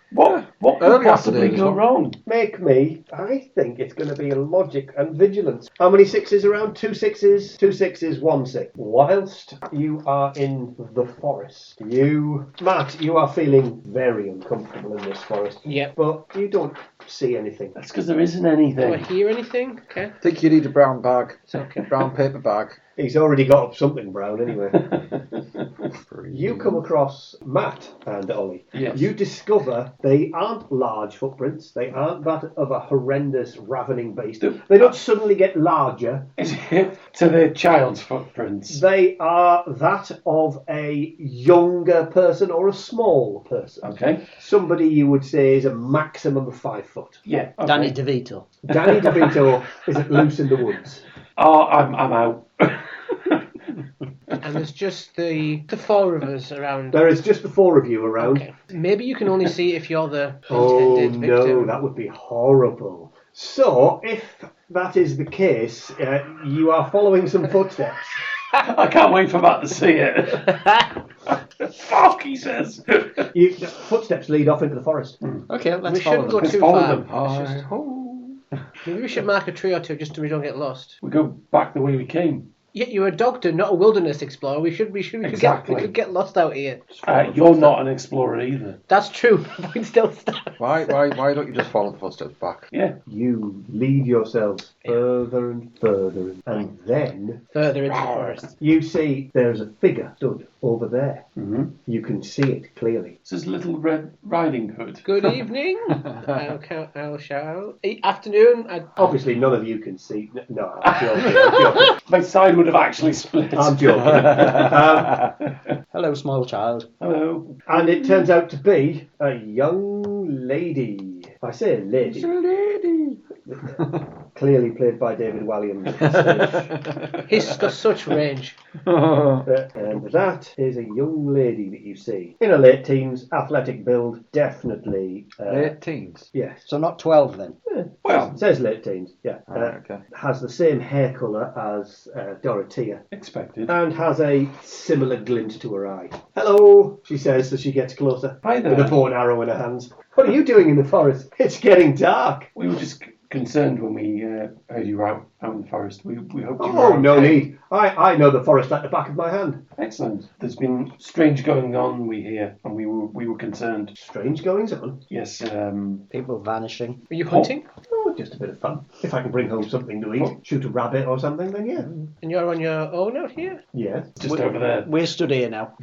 What could Early possibly afternoon as go well. wrong? Make me. I think it's going to be logic and vigilance. How many sixes around? 2 6s? 2 6s, 1 6. Whilst you are in the forest, Matt, you are feeling very uncomfortable in this forest. Yep. But you don't see anything. That's because there isn't Do I anything. hear anything? Okay. I think you need a brown bag. It's okay. Brown paper bag. He's already got up something brown anyway. You come across Matt and Ollie. Yes. You discover they aren't large footprints. They aren't that of a horrendous, ravening beast. They don't suddenly get larger. Is it to the child's footprints? They are that of a younger person or a small person. Okay. Somebody you would say is a maximum of 5 foot. Yeah. Okay. Danny DeVito. Danny DeVito is at loose in the woods. Oh, I'm out. And there's just the 4 of us around. There is just the 4 of you around. Okay. Maybe you can only see if you're the Oh intended no, victim. that would be horrible. So, if that is the case, you are following some footsteps. I can't wait for Matt to see it. Fuck, he says. The footsteps lead off into the forest. Okay, let's We shouldn't go Let's too follow far. them. It's just- Maybe we should mark a tree or two just so we don't get lost. We go back the way we came. Yet you're a doctor, not a wilderness explorer. We Exactly. could get lost out here. You're not an explorer either. That's true. We'd still start. Why don't you just follow the footsteps back? Yeah. You lead yourselves further and further, and then Further into the forest. you see there's a figure stood over there. Mm-hmm. You can see it clearly. This is Little Red Riding Hood. Good evening. I'll shout out. Afternoon. Obviously, none of you can see. No, I'm joking. My side would have actually split. I'm joking. Hello, small child. Hello. And it turns out to be a young lady. I say a lady. Clearly played by David Walliams. He's got such range. And that is a young lady that you see. In her late teens, athletic build, definitely. Late teens. Yes. So not 12 then. Well, It says late teens, yeah. Okay. Has the same hair colour as Dorothea. expected. And has a similar glint to her eye. Hello, she says as she gets closer. Hi there. With a bow and arrow in her hands. What are you doing in the forest? It's getting dark. We were just concerned when we heard you were out in the forest. We hoped you were Oh, okay. no need. I know the forest like the back of my hand. Excellent. There's been strange going on, we hear, and we were concerned. Strange goings on. Yes, People vanishing. Were you hunting? Oh, just a bit of fun. If I can bring home something to eat, shoot a rabbit or something, then yeah. And you're on your own out here? Yeah. just over there. We're stood here now.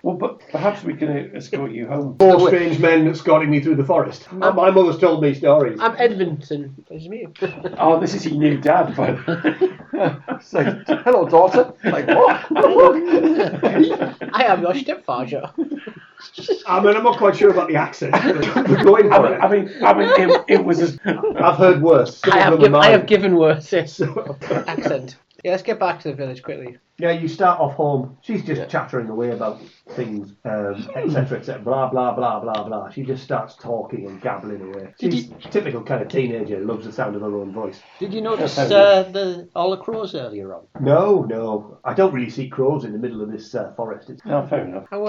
Well, but perhaps we can escort you home. 4 strange men escorting me through the forest. My mother's told me stories. I'm Edmonton. It's me. Oh, this is your new dad, but It's like, hello, daughter. Like, what? I am your stepfather. I mean, I'm not quite sure about the accent. But go in for it. I mean, it was. I've heard worse. Some I of them are have mine. given worse, yes. So- Accent. Yeah, let's get back to the village quickly. Yeah, you start off home. She's just chattering away about things, etc., etc. Blah, blah, blah, blah, blah. She just starts talking and gabbling away. She's a typical kind of teenager who loves the sound of her own voice. Did you notice all the crows earlier on? No. I don't really see crows in the middle of this forest. No, fair enough. How,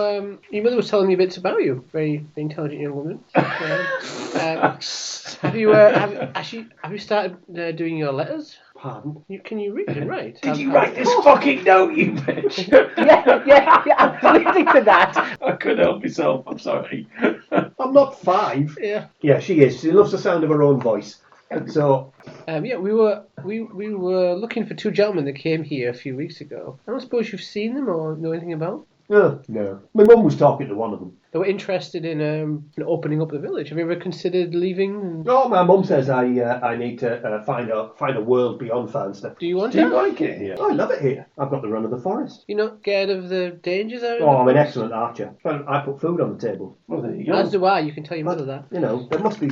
your mother was telling me bits about you. Very intelligent young woman. Have you started doing your letters? Pardon? Can you read and write? Did you write this fucking note, you bitch? yeah, I'm leading to that. I couldn't help myself. I'm sorry. I'm not 5. Yeah. Yeah, she is. She loves the sound of her own voice. So, we were looking for 2 gentlemen that came here a few weeks ago. I don't suppose you've seen them or know anything about. no. My mum was talking to one of them. They were interested in opening up the village. Have you ever considered leaving? No, my mum says I need to find a world beyond Farnster. Do you want Do you to? like it here? I love it here. I've got the run of the forest. You're not scared of the dangers out Oh, I'm an excellent archer. I put food on the table. Well, there you go. As do I. You can tell your mother that. You know, there must be...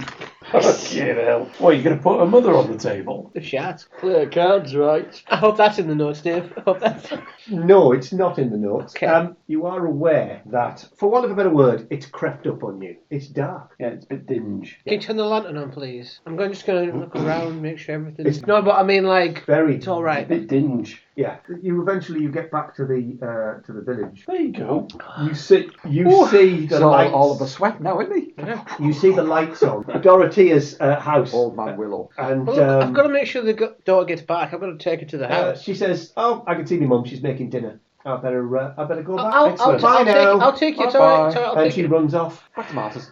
Fucking hell. What, you're going to put a mother on the table? The shat. Play cards, right? I hope that's in the notes, Dave. I hope that's... No, it's not in the notes. Okay. You are aware that, for want of a better word, it's crept up on you. It's dark. Yeah, it's a bit dinge. Can you turn the lantern on, please? I'm just going to look around, make sure everything's... No, but I mean, like... Very... It's all right. A bit dinge. Yeah. You get back to the village. There you go. You see the So lights. all of a sweat now, isn't he? You see the lights on Dorothea's house. Old man Willow. And Well, look, I've got to make sure the daughter gets back. I've got to take her to the house. she says, "Oh, I can see my mum. She's making dinner. I better go back." I'll take you. It's all right. It's all right. I'll And take she you. runs off Back to Martha's.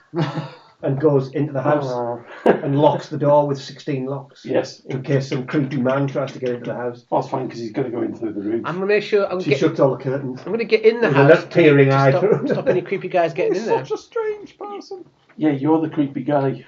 and goes into the house and locks the door with 16 locks. Yes. In case some creepy man tries to get into the house. Well, it's fine because he's going to go in through the roof. I'm going to make sure... She shuts all the curtains. I'm going to get in the With a house little tearing to eye. stop any creepy guys getting in there. Such a strange person. Yeah, you're the creepy guy.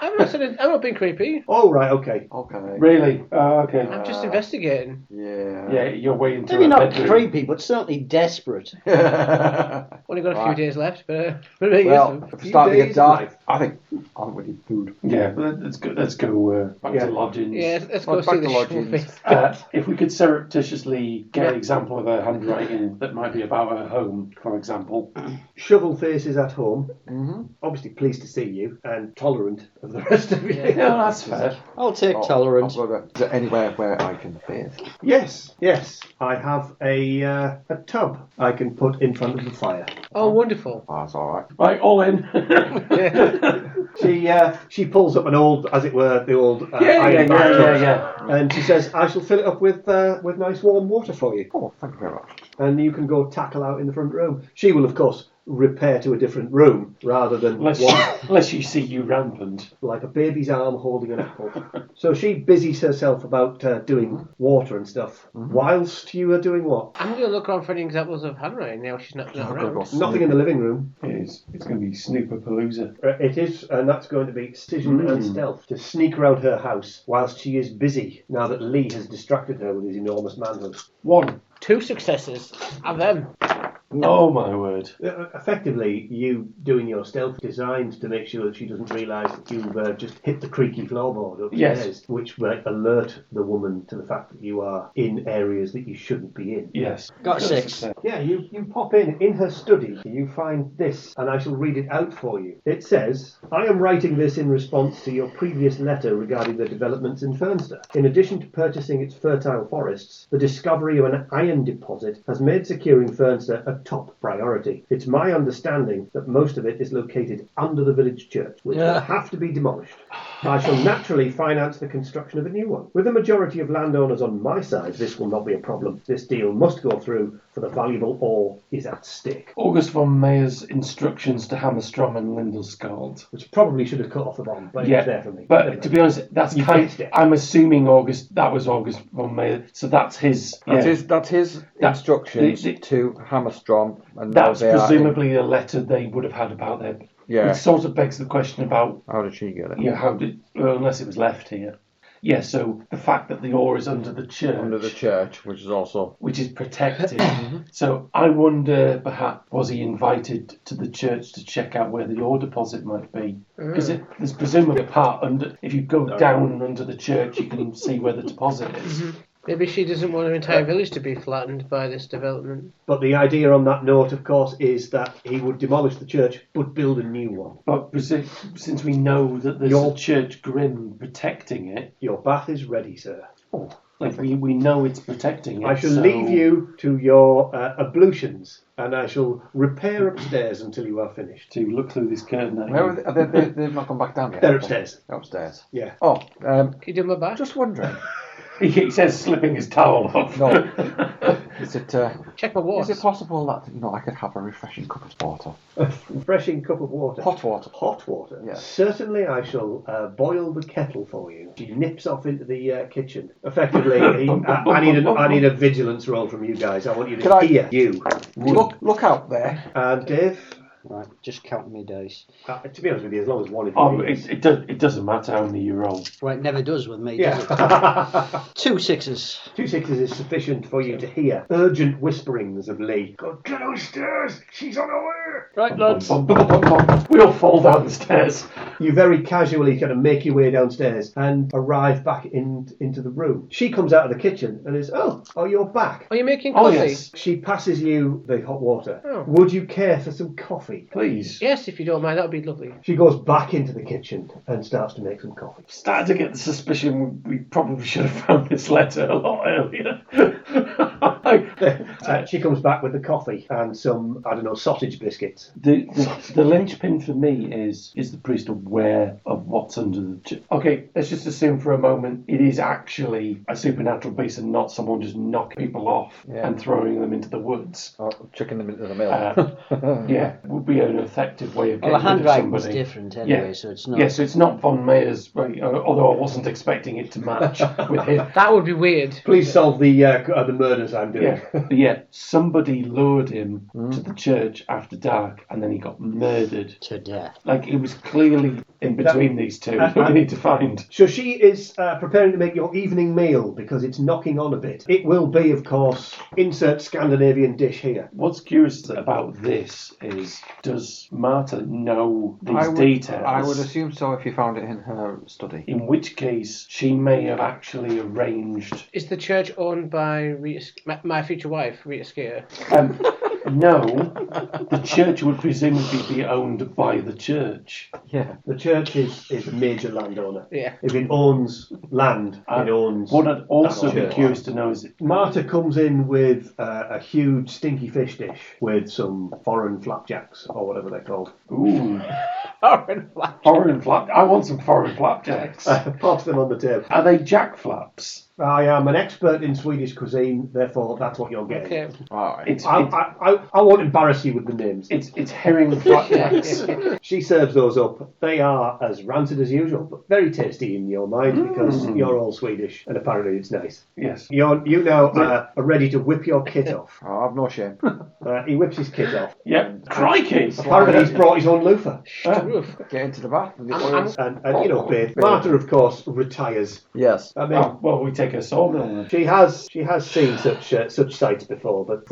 I'm not being creepy. Oh, right, okay. Okay. Really? Oh, okay. I'm just investigating. Yeah. Yeah, you're way into Maybe her not bedroom. creepy, but certainly desperate. Only got a few Right. days left, but Well, if it's starting to days get dark, life. I think we need food. Yeah, but let's go back Yeah. to lodgings. yeah, let's Well, go see back the to lodgings. schmoofies. If we could surreptitiously get Yeah. an example of her handwriting that might be about her home, for example. Shovel face is at home. Mm-hmm. Obviously pleased to see you and tolerant of the rest of you. Yeah. Yeah, that's fair. I'll take tolerant. I'll go to anywhere where I can bathe. Yes. I have a tub I can put in front of the fire. Oh, wonderful. Oh, that's all right. Right, all in. She pulls up an old, as it were, the old iron bathtub, yeah. and she says, "I shall fill it up with nice warm water for you, Oh, thank you very much. and you can go tackle out in the front room." She will, of course, repair to a different room rather than Unless you see you rampant. like a baby's arm holding an apple. So she busies herself about doing water and stuff, whilst you are doing what? I'm going to look around for any examples of handwriting now she's not around. Nothing in the living room. It's going to be Snooper-palooza. It is, and that's going to be precision and stealth to sneak around her house whilst she is busy. Now that Lee has distracted her with his enormous manhood. 1. 2 successes. Have them. Oh my word. Effectively, you doing your stealth designed to make sure that she doesn't realise that you've just hit the creaky floorboard upstairs, which might alert the woman to the fact that you are in areas that you shouldn't be in. Yes. Got 6. Yeah, you pop in her study, you find this, and I shall read it out for you. It says, "I am writing this in response to your previous letter regarding the developments in Fernster. In addition to purchasing its fertile forests, the discovery of an iron deposit has made securing Fernster a top priority. It's my understanding that most of it is located under the village church, which will have to be demolished. I shall naturally finance the construction of a new one. With the majority of landowners on my side, this will not be a problem. This deal must go through, for the valuable ore is at stake." August von Mayer's instructions to Hammerstrom and Lindelscald. Which probably should have cut off the bomb, but it was there for me. But to be honest, that's You kind. guessed it. I'm assuming that was August von Mayer, so that's his. That's his instructions to Hammerstrom, and now That's they are presumably a letter they would have had about their. Yeah. It sort of begs the question about How did she get it? unless it was left here. Yeah, so the fact that the ore is under the church, which is also which is protected. So I wonder, perhaps, was he invited to the church to check out where the ore deposit might be? Because there's presumably a part under. If you go down under the church, you can see where the deposit is. Maybe she doesn't want her entire village to be flattened by this development. But the idea on that note, of course, is that he would demolish the church but build a new one. But since we know that there's a church grim protecting it... Your bath is ready, sir. Oh, like we know it's protecting it. I shall leave you to your ablutions, and I shall repair upstairs until you are finished. To look through this curtain. Where are they? They've not gone back down yet. They're upstairs. They're upstairs. Yeah. Oh, Can you do my back? just wondering. He says slipping his towel off. No. Is it? Check my waters. Is it possible that I could have a refreshing cup of water? A refreshing cup of water. Hot water. Hot water? Yes. Certainly I shall boil the kettle for you. She nips off into the kitchen. Effectively, I need a vigilance roll from you guys. I want you to hear you. Look out there. And Dave? Right, just counting my dice. To be honest with you, as long as one of you it doesn't matter how many you roll. Well, it never does with me, Yeah. does it? 2 sixes. 2 sixes is sufficient for you to hear urgent whisperings of Lee. Go downstairs! She's on her way! Right, lads. We all fall down the stairs. You very casually kind of make your way downstairs and arrive back into the room. She comes out of the kitchen and is, oh, you're back. Are you making coffee? Yes. She passes you the hot water. Oh. Would you care for some coffee? Please. Yes, if you don't mind, that would be lovely. She goes back into the kitchen and starts to make some coffee. Started to get the suspicion we probably should have found this letter a lot earlier. She comes back with the coffee and some, sausage biscuits. The linchpin for me is the priest aware of what's under the church? Okay, let's just assume for a moment it is actually a supernatural beast and not someone just knocking people off and throwing them into the woods. Or chucking them into the mill. Yeah, would be an effective way of getting Well, the rid of handwriting was somebody. different anyway, so it's not... Yeah, so it's not Von Meyer's, although I wasn't expecting it to match with him. That would be weird. Please solve the murders I'm doing. Yeah, somebody lured him to the church after dark and then he got murdered. To death. Like, it was clearly in between these two. That's what we need to find. So she is preparing to make your evening meal because it's knocking on a bit. It will be, of course, insert Scandinavian dish here. What's curious about this is, does Marta know these details? I would assume so if you found it in her study. In which case, she may have actually arranged... Is the church owned by my future wife, Rita Skeeter? No, the church would presumably be owned by the church. Yeah. The church is a major landowner. Yeah. If it owns land, it owns... What I'd also be curious to know is... Marta comes in with a huge stinky fish dish with some foreign flapjacks, or whatever they're called. Ooh. Foreign flapjacks. Foreign flap... I want some foreign flapjacks. Pops them on the table. Are they jack flaps? I am an expert in Swedish cuisine, therefore that's what you're getting. Okay. Right. I won't embarrass you with the names. It's herring flapjacks. She serves those up. They are as rancid as usual, but very tasty in your mind because you're all Swedish and apparently it's nice. Yes. You now are ready to whip your kit off. Oh, I've no shame. He whips his kit off. Yep. Crikey! Apparently he's brought his own loofah. Get into the bath. And bathe. Marta, of course, retires. Yes. I mean, well, we take her sawmill. she has seen such sights before, but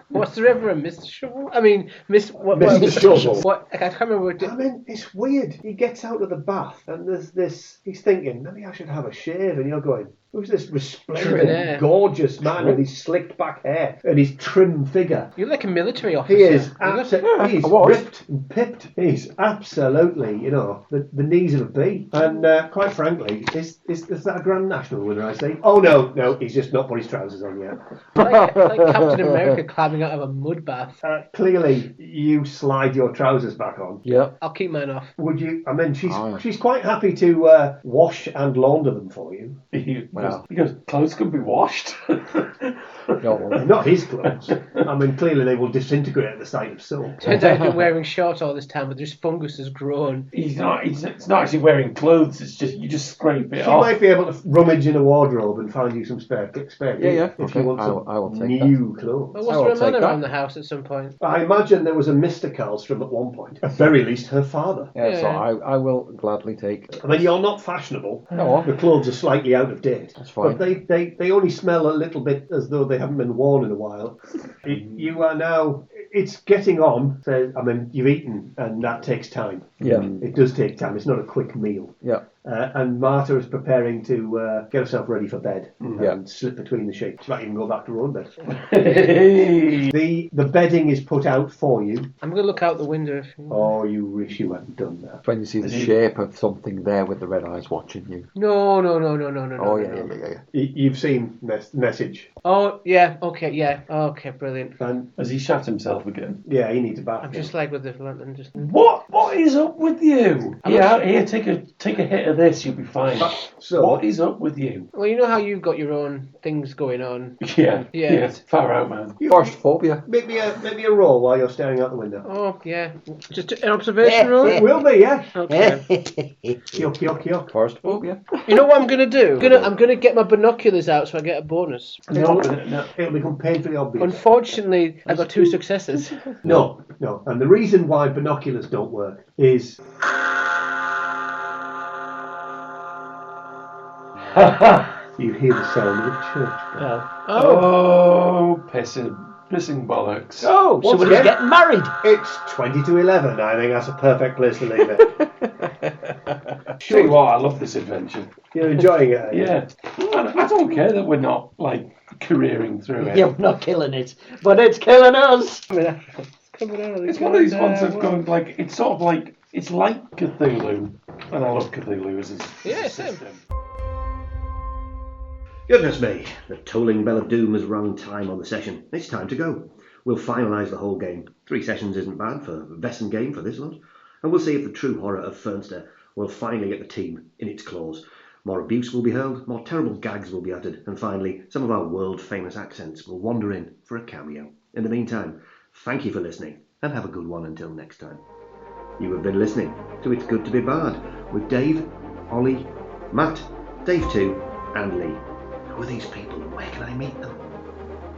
What's the Reverend Mr. Shovel? I mean, Mr. Shovel. What? I can't remember what. I mean, it's weird. He gets out of the bath and there's this. He's thinking, maybe I should have a shave, and you're going, who's this resplendent, gorgeous man with his slicked back hair and his trim figure? You're like a military officer. He is absolutely. He's ripped and pipped. He's absolutely, the knees of a bee. And quite frankly, is that a Grand National winner? I say. Oh no, he's just not put his trousers on yet. like Captain America climbing out of a mud bath. Clearly, you slide your trousers back on. Yep. I'll keep mine off. Would you? I mean, she's quite happy to wash and launder them for you. He goes, clothes can be washed. Not his clothes. I mean, clearly they will disintegrate at the sight of soap. Turns out he's been wearing shorts all this time, but there's fungus has grown. It's not actually wearing clothes. It's just you just scrape it She off. might be able to rummage in a wardrobe and find you some spare gear. Yeah. If Okay. you want I will some take new clothes. Well, was there a man around the house at some point? I imagine there was a Mr. Karlstrom at one point. At very least, her father. Yeah, so I will gladly take. I mean, you're not fashionable. No. The clothes are slightly out of date. That's fine. But they only smell a little bit as though they haven't been worn in a while. You are now it's getting on. So, I mean, you've eaten, and that takes time. Yeah. It does take time. It's not a quick meal. Yeah. And Marta is preparing to get herself ready for bed and slip between the sheets. She might even go back to her own bed. The bedding is put out for you. I'm going to look out the window. Oh, you wish you hadn't done that. When you see the shape of something there with the red eyes watching you. No. Oh, yeah. You've seen message. Oh, yeah, okay, brilliant. And Has he shot himself again? yeah, he needs a bath. I'm just like with the lantern, just... What is up with you? Here, take a hit of this, you'll be fine. So, What is up with you? Well, you know how you've got your own things going on. Yeah. Far out, man. Forced phobia. make me a roll while you're staring out the window. Oh, yeah. Just an observation roll? It will be, yeah. Okay. Yuck. Forced phobia. You know what I'm going to do? I'm going to get my binoculars out so I get a bonus. No. It'll become painfully obvious. Unfortunately, I got 2 successes. No. And the reason why binoculars don't work is... You hear the sound of a church bell. Oh, pissing bollocks. Oh, somebody's getting married. It's 20 to 11. I think that's a perfect place to leave it. Tell you what, I love this adventure. You're enjoying it, are you? Yeah. I don't care that we're not, careering through it. Yeah, we're not killing it, but it's killing us. It's one of these ones that's going, it's sort of like, it's like Cthulhu. And I love Cthulhu as a system. Goodness me, the tolling bell of doom has rung time on the session. It's time to go. We'll finalise the whole game. 3 sessions isn't bad for a Wesen game for this lot. And we'll see if the true horror of Fernster will finally get the team in its claws. More abuse will be hurled, more terrible gags will be uttered, and finally, some of our world-famous accents will wander in for a cameo. In the meantime, thank you for listening, and have a good one until next time. You have been listening to It's Good to Be Bad with Dave, Ollie, Matt, Dave 2, and Lee. Who are these people and where can I meet them?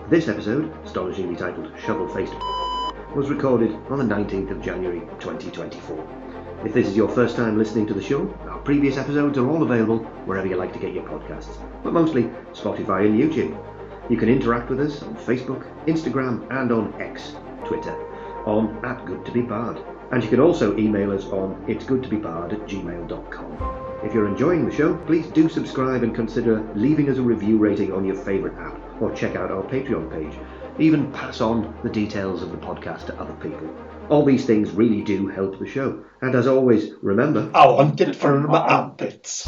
This episode, astonishingly titled Shovel-Faced, was recorded on the 19th of January 2024. If this is your first time listening to the show, our previous episodes are all available wherever you like to get your podcasts, but mostly Spotify and YouTube. You can interact with us on Facebook, Instagram, and on X, Twitter, on @goodtobebad. And you can also email us on itsgoodtobebad@gmail.com. If you're enjoying the show, please do subscribe and consider leaving us a review rating on your favourite app, or check out our Patreon page. Even pass on the details of the podcast to other people. All these things really do help the show. And as always, remember... I want it for my armpits.